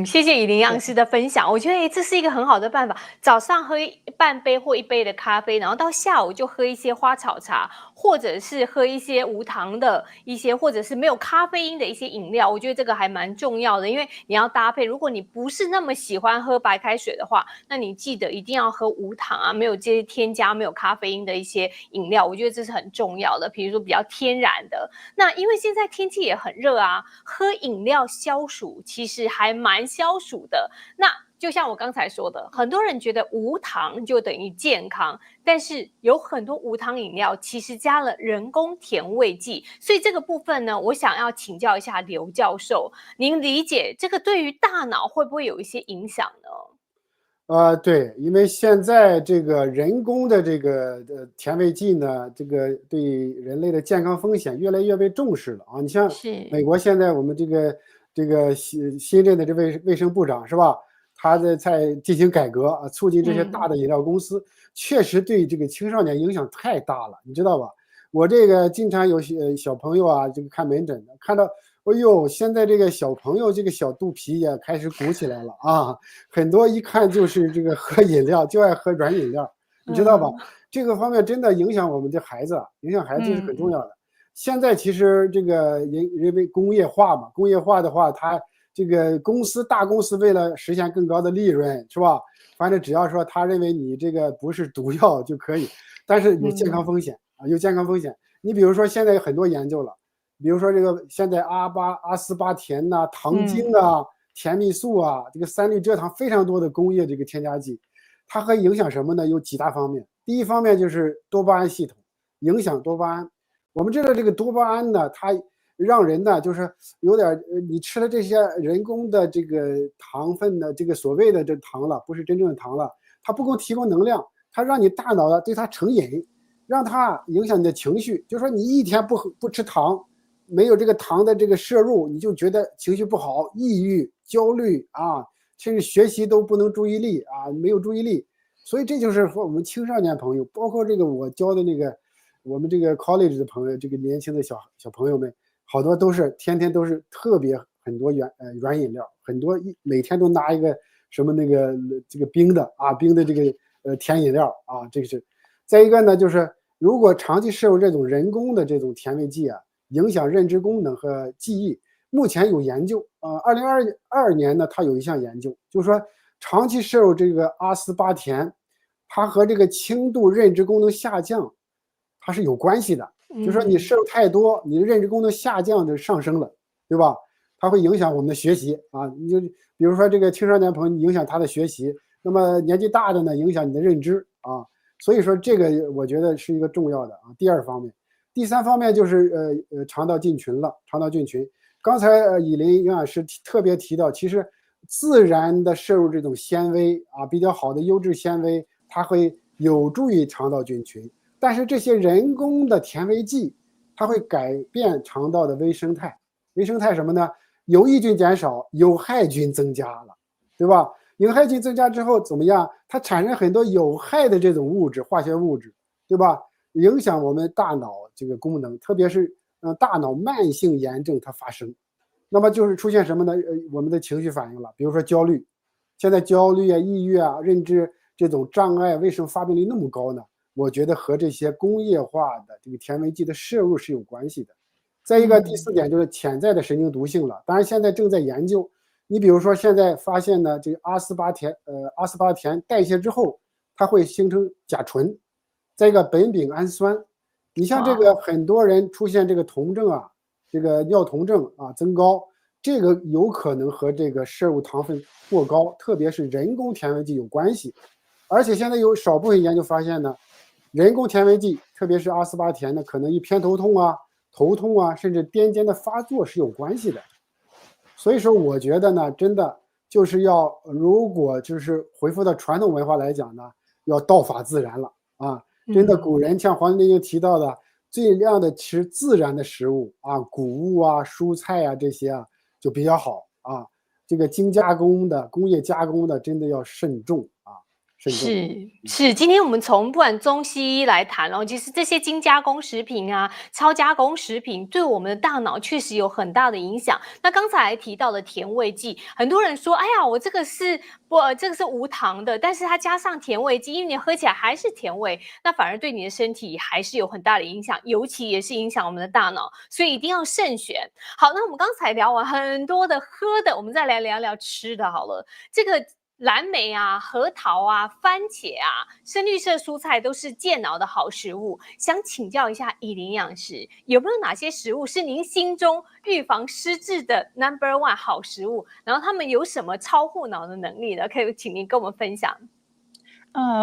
谢谢以林营养师的分享。我觉得这是一个很好的办法。早上喝半杯或1杯的咖啡，然后到下午就喝一些花草茶，或者是喝一些无糖的一些，或者是没有咖啡因的一些饮料。我觉得这个还蛮重要的，因为你要搭配。如果你不是那么喜欢喝白开水的话，那你记得一定要喝无糖啊，没有这些添加、没有咖啡因的一些饮料。我觉得这是很重要的，比如说比较天然的。那因为现在天气也很热啊，喝饮料消暑其实还蛮消暑的。那就像我刚才说的，很多人觉得无糖就等于健康，但是有很多无糖饮料其实加了人工甜味剂，所以这个部分呢，我想要请教一下刘教授，您理解这个对于大脑会不会有一些影响呢？对，因为现在这个人工的这个甜味剂呢，这个对人类的健康风险越来越被重视了啊。你像美国现在我们这个新任的这卫生部长是吧？他在进行改革啊，促进这些大的饮料公司，确实对这个青少年影响太大了，你知道吧？我这个经常有小朋友啊，这个看门诊的，看到哎呦，现在这个小朋友这个小肚皮也开始鼓起来了啊，很多一看就是这个喝饮料就爱喝软饮料，你知道吧？这个方面真的影响我们的孩子，影响孩子是很重要的。现在其实这个人为工业化嘛，工业化的话，它这个大公司为了实现更高的利润，是吧？反正只要说他认为你这个不是毒药就可以，但是有健康风险啊，有健康风险。你比如说现在有很多研究了。比如说这个现在阿斯巴甜呐、糖精啊、甜蜜素啊，这个3氯蔗糖非常多的工业这个添加剂，它会影响什么呢？有几大方面。第一方面就是多巴胺系统，影响多巴胺。我们知道这个多巴胺呢，它让人呢就是有点你吃了这些人工的这个糖分呢，这个所谓的这糖了，不是真正的糖了，它不够提供能量，它让你大脑呢对它成瘾，让它影响你的情绪。就说你一天不吃糖。没有这个糖的这个摄入，你就觉得情绪不好、抑郁、焦虑啊，甚至学习都不能注意力啊，没有注意力。所以这就是和我们青少年朋友，包括这个我教的那个我们这个 college 的朋友，这个年轻的小朋友们，好多都是天天都是特别很多软饮料，很多每天都拿一个什么那个这个冰的这个甜饮料啊，这个是。再一个呢，就是如果长期摄入这种人工的这种甜味剂啊。影响认知功能和记忆，目前有研究，2022年呢，它有一项研究，就是说长期摄入这个阿斯巴甜，它和这个轻度认知功能下降，它是有关系的。就是说你摄入太多，你的认知功能下降就上升了，对吧？它会影响我们的学习啊。你就比如说这个青少年朋友影响他的学习，那么年纪大的呢，影响你的认知啊。所以说这个我觉得是一个重要的啊。第二方面。第三方面就是肠道菌群了，肠道菌群。刚才以林营养师特别提到，其实自然的摄入这种纤维啊，比较好的优质纤维，它会有助于肠道菌群。但是这些人工的甜味剂，它会改变肠道的微生态。微生态什么呢？有益菌减少，有害菌增加了，对吧？有害菌增加之后怎么样？它产生很多有害的这种物质，化学物质，对吧？影响我们大脑这个功能，特别是大脑慢性炎症它发生，那么就是出现什么呢？我们的情绪反应了，比如说焦虑，现在焦虑啊、抑郁啊、认知这种障碍为什么发病率那么高呢？我觉得和这些工业化的这个甜味剂的摄入是有关系的。再一个，第4点就是潜在的神经毒性了，当然现在正在研究。你比如说现在发现呢，这个阿斯巴甜代谢之后，它会形成甲醇。再一个苯丙氨酸，你像这个很多人出现这个酮症啊，这个尿酮症啊增高，这个有可能和这个摄入糖分过高，特别是人工甜味剂有关系。而且现在有少部分研究发现呢，人工甜味剂，特别是阿斯巴甜呢，可能与偏头痛啊、头痛啊，甚至癫痫的发作是有关系的。所以说，我觉得呢，真的就是要，如果就是回复到传统文化来讲呢，要道法自然了啊。真的，古人像《黄帝内经》提到的，尽量的吃自然的食物啊，谷物啊、蔬菜啊这些啊就比较好啊。这个精加工的、工业加工的，真的要慎重啊，慎重。是，今天我们从不管中西医来谈其实这些精加工食品啊、超加工食品对我们的大脑确实有很大的影响。那刚才还提到的甜味剂，很多人说，哎呀，我这个是无糖的，但是它加上甜味剂，因为你喝起来还是甜味，那反而对你的身体还是有很大的影响，尤其也是影响我们的大脑，所以一定要慎选。好，那我们刚才聊完很多的喝的，我们再来聊聊吃的好了。这个蓝莓啊、核桃啊、番茄啊、深绿色蔬菜都是健脑的好食物。想请教一下以林营养师，有没有哪些食物是您心中预防失智的 No.1 好食物？然后他们有什么超护脑的能力呢？可以请您跟我们分享。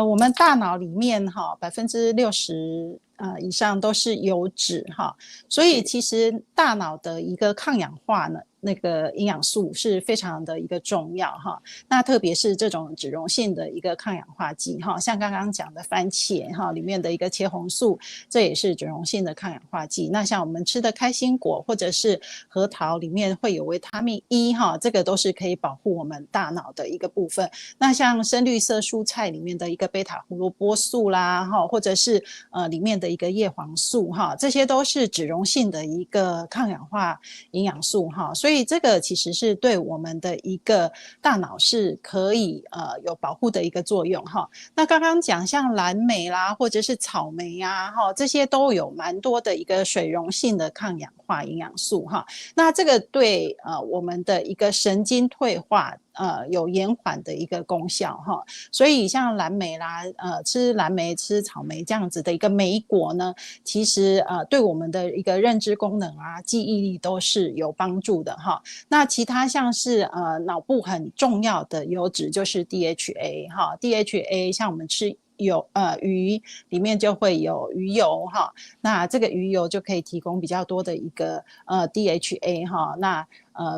我们大脑里面60%以上都是油脂哈，所以其实大脑的一个抗氧化呢，那个营养素是非常的一个重要哈。那特别是这种脂溶性的一个抗氧化剂哈，像刚刚讲的番茄哈里面的一个茄红素，这也是脂溶性的抗氧化剂。那像我们吃的开心果或者是核桃里面会有维他命 E 哈，这个都是可以保护我们大脑的一个部分。那像深绿色蔬菜里面的一个贝塔胡萝卜素啦哈，或者是里面的一个叶黄素哈，这些都是脂溶性的一个抗氧化营养素哈，所以这个其实是对我们的一个大脑是可以有保护的一个作用哈。那刚刚讲像蓝莓啦，或者是草莓啊哈，这些都有蛮多的一个水溶性的抗氧化营养素哈。那这个对我们的一个神经退化有延缓的一个功效哈，所以像蓝莓啦，吃蓝莓、吃草莓这样子的一个莓果呢，其实对我们的一个认知功能啊、记忆力都是有帮助的哈。那其他像是脑部很重要的油脂就是 DHA 哈 ，DHA 像我们吃鱼里面就会有鱼油哈，那这个鱼油就可以提供比较多的一个DHA 哈，那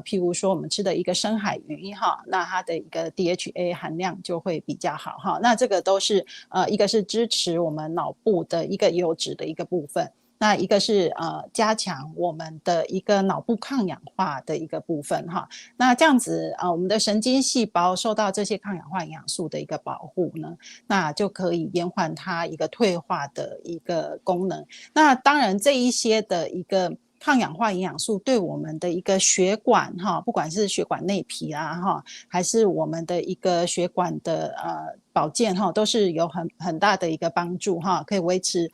譬如说我们吃的一个深海鱼哈，那它的一个 DHA 含量就会比较好哈，那这个都是一个是支持我们脑部的一个油脂的一个部分。那一个是加强我们的一个脑部抗氧化的一个部分哈，那这样子我们的神经细胞受到这些抗氧化营养素的一个保护呢，那就可以延缓它一个退化的一个功能。那当然这一些的一个抗氧化营养素对我们的一个血管哈，不管是血管内皮啊哈，还是我们的一个血管的保健哈，都是有很大的一个帮助哈，可以维持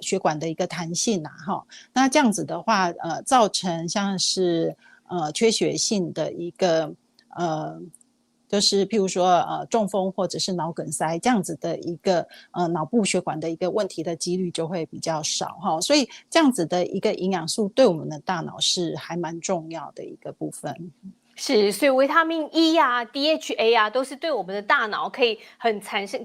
血管的一个弹性啊哈。那这样子的话造成像是缺血性的一个就是譬如说中风或者是脑梗塞这样子的一个脑部血管的一个问题的几率就会比较少哈，所以这样子的一个营养素对我们的大脑是还蛮重要的一个部分。是，所以维他命 E 啊、DHA 啊，都是对我们的大脑可以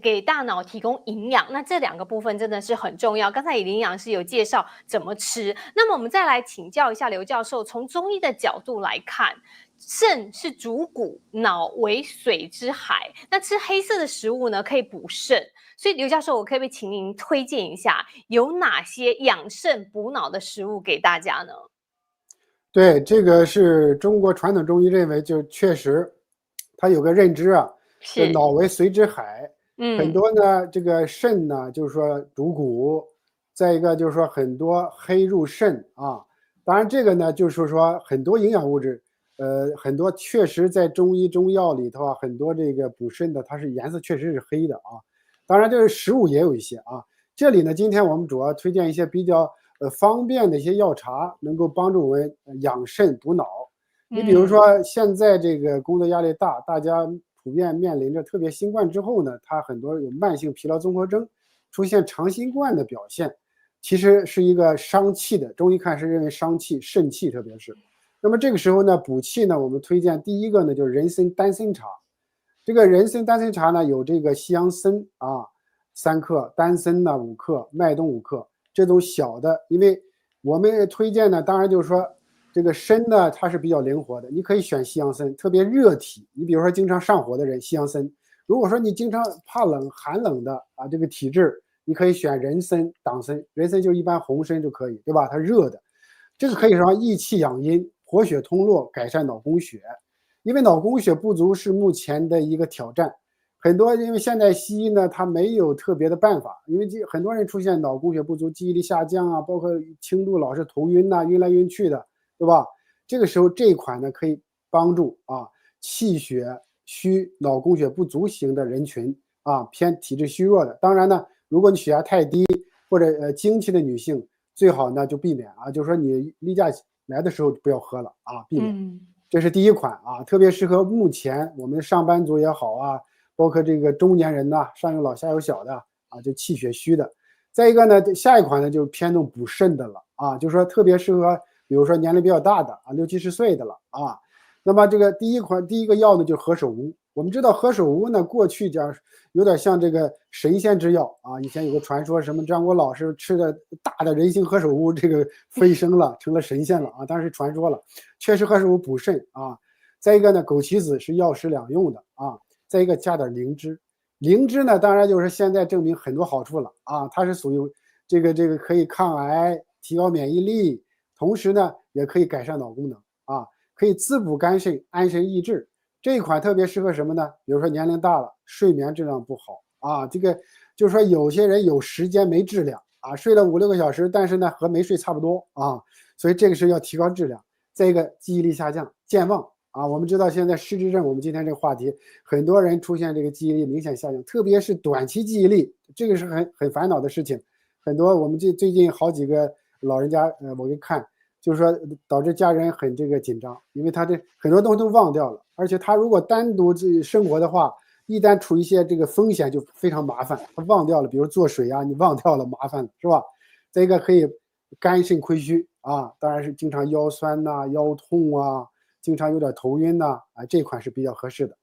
给大脑提供营养。那这两个部分真的是很重要。刚才以林营养师有介绍怎么吃，那么我们再来请教一下刘教授，从中医的角度来看，肾是主骨，脑为水之海。那吃黑色的食物呢，可以补肾。所以刘教授，我可不可以请您推荐一下有哪些养肾补脑的食物给大家呢？对，这个是中国传统中医认为，就确实它有个认知啊，是脑为髓之海。很多呢，这个肾呢，就是说主骨，再一个就是说很多黑入肾啊。当然这个呢，就是说很多营养物质，很多确实在中医中药里头啊，很多这个补肾的，它是颜色确实是黑的啊。当然这个食物也有一些啊。这里呢，今天我们主要推荐一些比较方便的一些药茶，能够帮助我们养肾补脑。你比如说现在这个工作压力大，大家普遍面临着，特别新冠之后呢，它很多有慢性疲劳综合征，出现长新冠的表现，其实是一个伤气的，中医看是认为伤气、肾气，特别是。那么这个时候呢，补气呢，我们推荐第一个呢，就是人参丹参茶。这个人参丹参茶呢，有这个西洋参啊3克，丹参呢5克，麦冬5克。这种小的，因为我们推荐呢，当然就是说这个参呢，它是比较灵活的，你可以选西洋参，特别热体，你比如说经常上火的人，西洋参；如果说你经常怕冷、寒冷的啊，这个体质，你可以选人参、党参。人参就一般红参就可以，对吧？它热的，这个可以让益气养阴、活血通络，改善脑供血。因为脑供血不足是目前的一个挑战，很多因为现代西医呢，它没有特别的办法，因为很多人出现脑供血不足、记忆力下降啊，包括轻度老是头晕呐、晕来晕去的，对吧？这个时候这一款呢可以帮助气血虚、脑供血不足型的人群偏体质虚弱的。当然呢，如果你血压太低或者经期的女性，最好呢就避免就是说你例假来的时候不要喝了避免。这是第一款特别适合目前我们上班族也好包括这个中年人呐，上有老下有小的就气血虚的。再一个呢，下一款呢就偏重补肾的了就是说特别适合比如说年龄比较大的60、70岁的了那么这个第一个药呢就是何首乌。我们知道何首乌呢，过去讲有点像这个神仙之药以前有个传说，什么张国老师吃的大的人参何首乌，这个飞升了，成了神仙了当然是传说了。确实何首乌补肾再一个呢，枸杞子是药食两用的再一个加点灵芝。灵芝呢，当然就是现在证明很多好处了它是属于这个可以抗癌、提高免疫力，同时呢也可以改善脑功能可以滋补肝肾、安神益智。这一款特别适合什么呢？比如说年龄大了，睡眠质量不好这个就是说有些人有时间没质量睡了5、6个小时，但是呢和没睡差不多所以这个是要提高质量。再一个记忆力下降、健忘我们知道现在失智症，我们今天这个话题，很多人出现这个记忆力明显下降，特别是短期记忆力，这个是很烦恼的事情。很多我们最近好几个老人家我给看，就是说导致家人很这个紧张，因为他这很多东西都忘掉了，而且他如果单独生活的话，一旦处一些这个风险就非常麻烦，他忘掉了，比如做水你忘掉了，麻烦了，是吧？再一个可以肝肾亏虚当然是经常腰酸腰痛经常有点头晕这款是比较合适的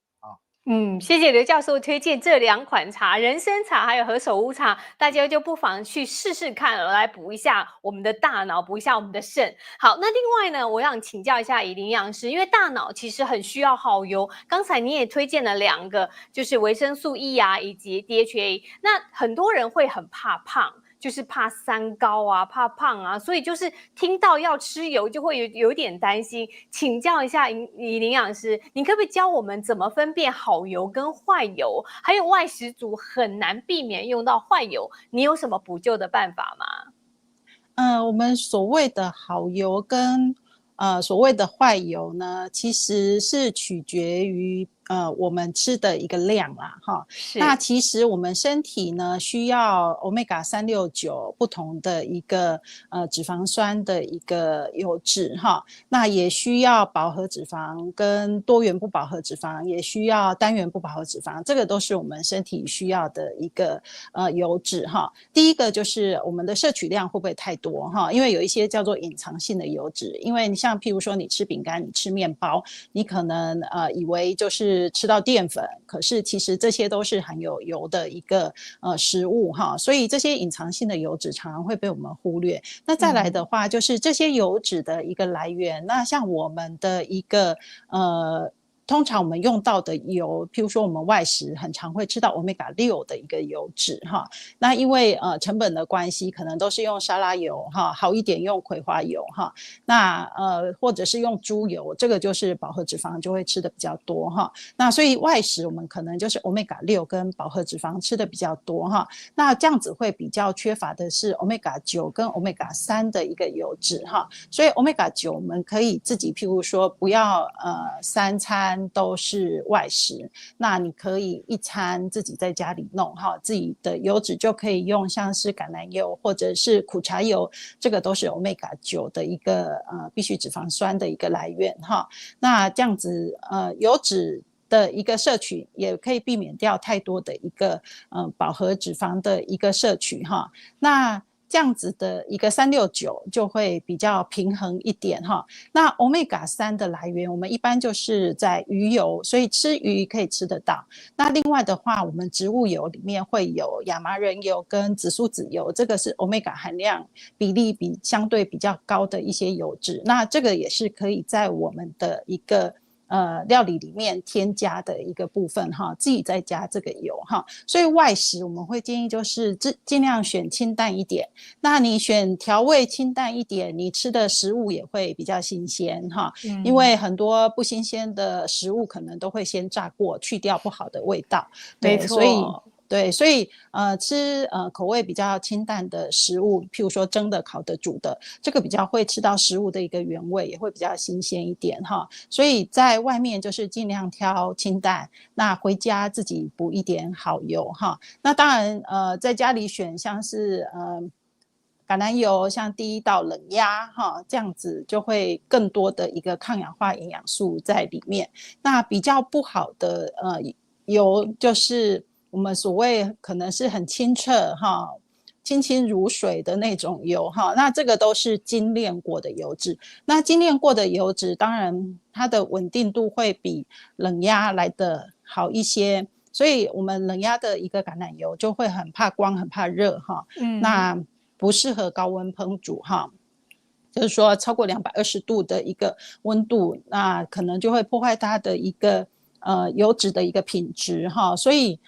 谢谢刘教授推荐这2款茶，人参茶还有何首乌茶，大家就不妨去试试看来补一下我们的大脑，补一下我们的肾。好，那另外呢，我想请教一下以林营养师，因为大脑其实很需要好油，刚才你也推荐了2个，就是维生素 E 以及 DHA， 那很多人会很怕胖，就是怕三高怕胖所以就是听到要吃油就会有点担心。请教一下以林营养师，你可不可以教我们怎么分辨好油跟坏油？还有外食族很难避免用到坏油，你有什么补救的办法吗？我们所谓的好油跟所谓的坏油呢，其实是取决于我们吃的一个量啦那其实我们身体呢需要 Omega 369不同的一个脂肪酸的一个油脂那也需要饱和脂肪跟多元不饱和脂肪，也需要单元不饱和脂肪，这个都是我们身体需要的一个油脂第一个就是我们的摄取量会不会太多因为有一些叫做隐藏性的油脂，因为像譬如说你吃饼干、你吃面包，你可能以为就是吃到淀粉，可是其实这些都是含有油的一个食物所以这些隐藏性的油脂常常会被我们忽略。那再来的话就是这些油脂的一个来源，那像我们的一个通常我们用到的油，譬如说我们外食很常会吃到 Omega 6的一个油脂那因为成本的关系，可能都是用沙拉油好一点用葵花油那或者是用猪油，这个就是饱和脂肪就会吃的比较多那所以外食我们可能就是 Omega 6跟饱和脂肪吃的比较多那这样子会比较缺乏的是 Omega 9跟 Omega 3的一个油脂所以 Omega 9我们可以自己譬如说不要3餐都是外食，那你可以一餐自己在家里弄自己的油脂就可以用像是橄榄油或者是苦茶油，这个都是 Omega 9的一个必需脂肪酸的一个来源那这样子油脂的一个摄取也可以避免掉太多的一个饱和脂肪的一个摄取那这样子的一个369就会比较平衡一点那 Omega 3的来源我们一般就是在鱼油，所以吃鱼可以吃得到。那另外的话我们植物油里面会有亚麻仁油跟紫苏籽油，这个是 Omega 含量比例相对比较高的一些油脂，那这个也是可以在我们的一个料理里面添加的一个部分哈，自己再加这个油哈。所以外食我们会建议就是尽量选清淡一点。那你选调味清淡一点，你吃的食物也会比较新鲜哈。因为很多不新鲜的食物可能都会先炸过，去掉不好的味道。没错。所以吃口味比较清淡的食物，譬如说蒸的、烤的、煮的，这个比较会吃到食物的一个原味，也会比较新鲜一点哈。所以在外面就是尽量挑清淡，那回家自己补一点好油哈。那当然在家里选像是橄榄油，像第一道冷压哈，这样子就会更多的一个抗氧化营养素在里面。那比较不好的油就是我们所谓可能是很清澈哈，清清如水的那种油哈，那这个都是精炼过的油脂。那精炼过的油脂，当然它的稳定度会比冷压来的好一些，所以我们冷压的一个橄榄油就会很怕光、很怕热哈。那不适合高温烹煮哈。就是说超过220度的一个温度，那可能就会破坏它的一个油脂的一个品质哈。所以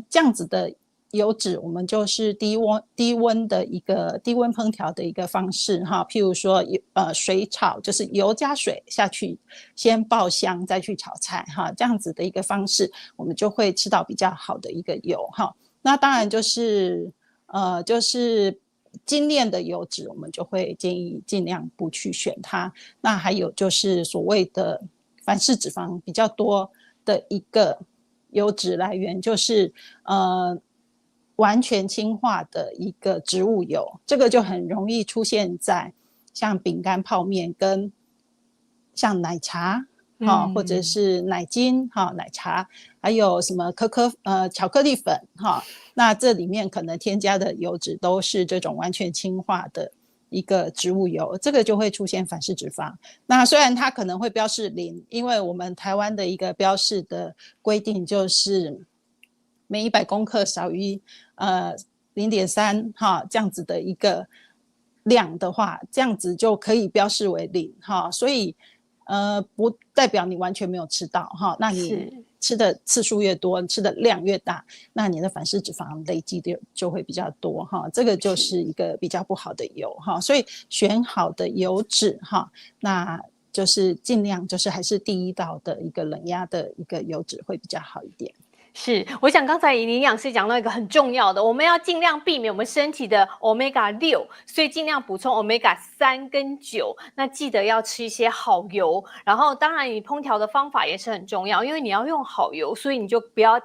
这样子的油脂我们就是低温的一个低温烹调的一个方式哈。譬如说水炒，就是油加水下去先爆香再去炒菜哈，这样子的一个方式我们就会吃到比较好的一个油哈。那当然就是精炼的油脂我们就会建议尽量不去选它。那还有就是所谓的反式脂肪比较多的一个油脂来源，就是完全氢化的一个植物油，这个就很容易出现在像饼干、泡面跟像奶茶或者是奶精奶茶，还有什么巧克力粉那这里面可能添加的油脂都是这种完全氢化的一个植物油，这个就会出现反式脂肪。那虽然它可能会标示0，因为我们台湾的一个标示的规定就是每100公克少于0.3这样子的一个量的话，这样子就可以标示为0所以不代表你完全没有吃到那你吃的次数越多，吃的量越大，那你的反式脂肪累积的就会比较多这个就是一个比较不好的油所以选好的油脂那就是尽量就是还是第一道的一个冷压的一个油脂会比较好一点。是，我想刚才营养师讲到一个很重要的，我们要尽量避免我们身体的 Omega-6，所以尽量补充 Omega-3跟9。那记得要吃一些好油，然后当然你烹调的方法也是很重要，因为你要用好油，所以你就不要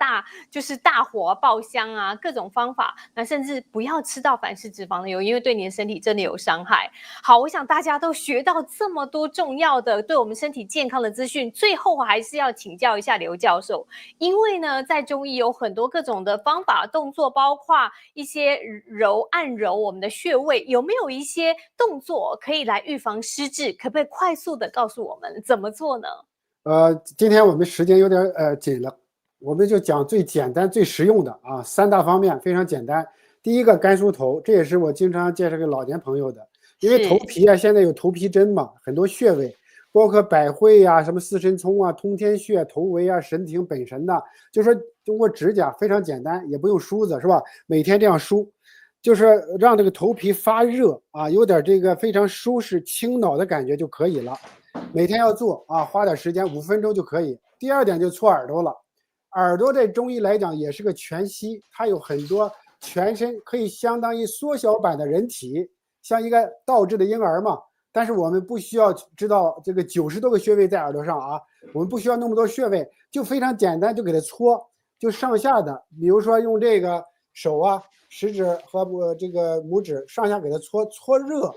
就是大火爆香啊，各种方法，那甚至不要吃到反式脂肪的油，因为对你的身体真的有伤害。好，我想大家都学到这么多重要的对我们身体健康的资讯，最后还是要请教一下刘教授，因为呢在中医有很多各种的方法动作，包括一些按揉我们的穴位，有没有一些动作可以来预防失智？可不可以快速的告诉我们怎么做呢？今天我们时间有点紧了，我们就讲最简单最实用的3大方面，非常简单。第一个甘梳头，这也是我经常介绍给老年朋友的，因为头皮现在有头皮针嘛，很多穴位包括百会什么四神聪通天穴、头围神庭、本神就说通过指甲非常简单，也不用梳子是吧？每天这样梳，就是让这个头皮发热有点这个非常舒适清脑的感觉就可以了。每天要做花点时间5分钟就可以。第二点就搓耳朵了，耳朵在中医来讲也是个全息，它有很多全身可以相当于缩小版的人体，像一个倒置的婴儿嘛。但是我们不需要知道这个90多个穴位在耳朵上我们不需要那么多穴位，就非常简单，就给它搓，就上下的，比如说用这个手食指和这个拇指上下给它搓热，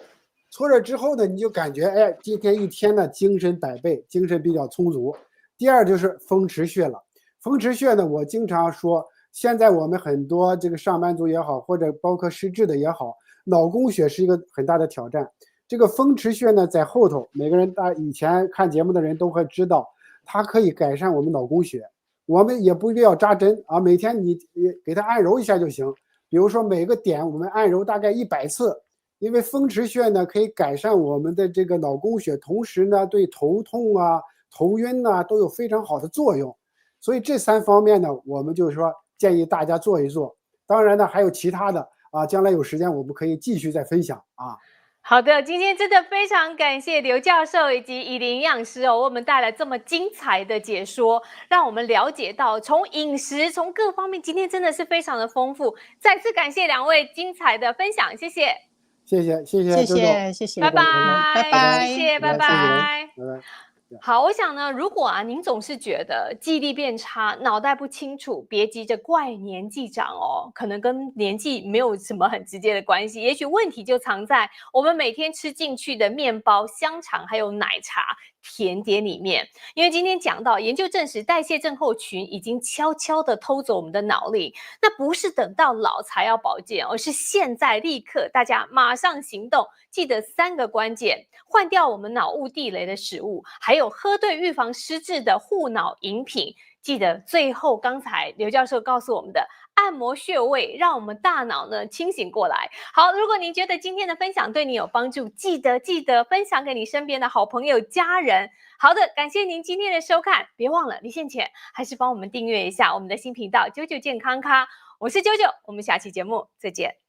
搓热之后呢，你就感觉今天一天呢精神百倍，精神比较充足。第二就是风池穴了，风池穴呢，我经常说，现在我们很多这个上班族也好，或者包括失智的也好，脑供血是一个很大的挑战。这个风池穴呢，在后头，每个人以前看节目的人都会知道，它可以改善我们脑供血。我们也不必要扎针每天你给它按揉一下就行。比如说每个点我们按揉大概100次，因为风池穴呢可以改善我们的这个脑供血，同时呢对头痛头晕呐，都有非常好的作用。所以这3方面呢，我们就是说建议大家做一做。当然呢，还有其他的啊，将来有时间我们可以继续再分享啊。好的，今天真的非常感谢刘教授以及宜玲营养师哦，为我们带来这么精彩的解说，让我们了解到从饮食从各方面，今天真的是非常的丰富。再次感谢2位精彩的分享，谢谢，谢谢谢周周，谢谢谢，拜拜，拜拜，谢谢，拜谢谢，拜。拜拜。好，我想呢，如果您总是觉得记忆力变差、脑袋不清楚，别急着怪年纪长哦，可能跟年纪没有什么很直接的关系，也许问题就藏在我们每天吃进去的面包、香肠还有奶茶、甜点里面。因为今天讲到研究证实，代谢症候群已经悄悄地偷走我们的脑力，那不是等到老才要保健，而是现在立刻，大家马上行动。记得3个关键：换掉我们脑雾地雷的食物，还有喝对预防失智的护脑饮品。记得最后刚才刘教授告诉我们的按摩穴位，让我们大脑呢清醒过来。好，如果您觉得今天的分享对你有帮助，记得分享给你身边的好朋友、家人。好的，感谢您今天的收看，别忘了离线前还是帮我们订阅一下我们的新频道啾啾健康咖。我是啾啾，我们下期节目再见。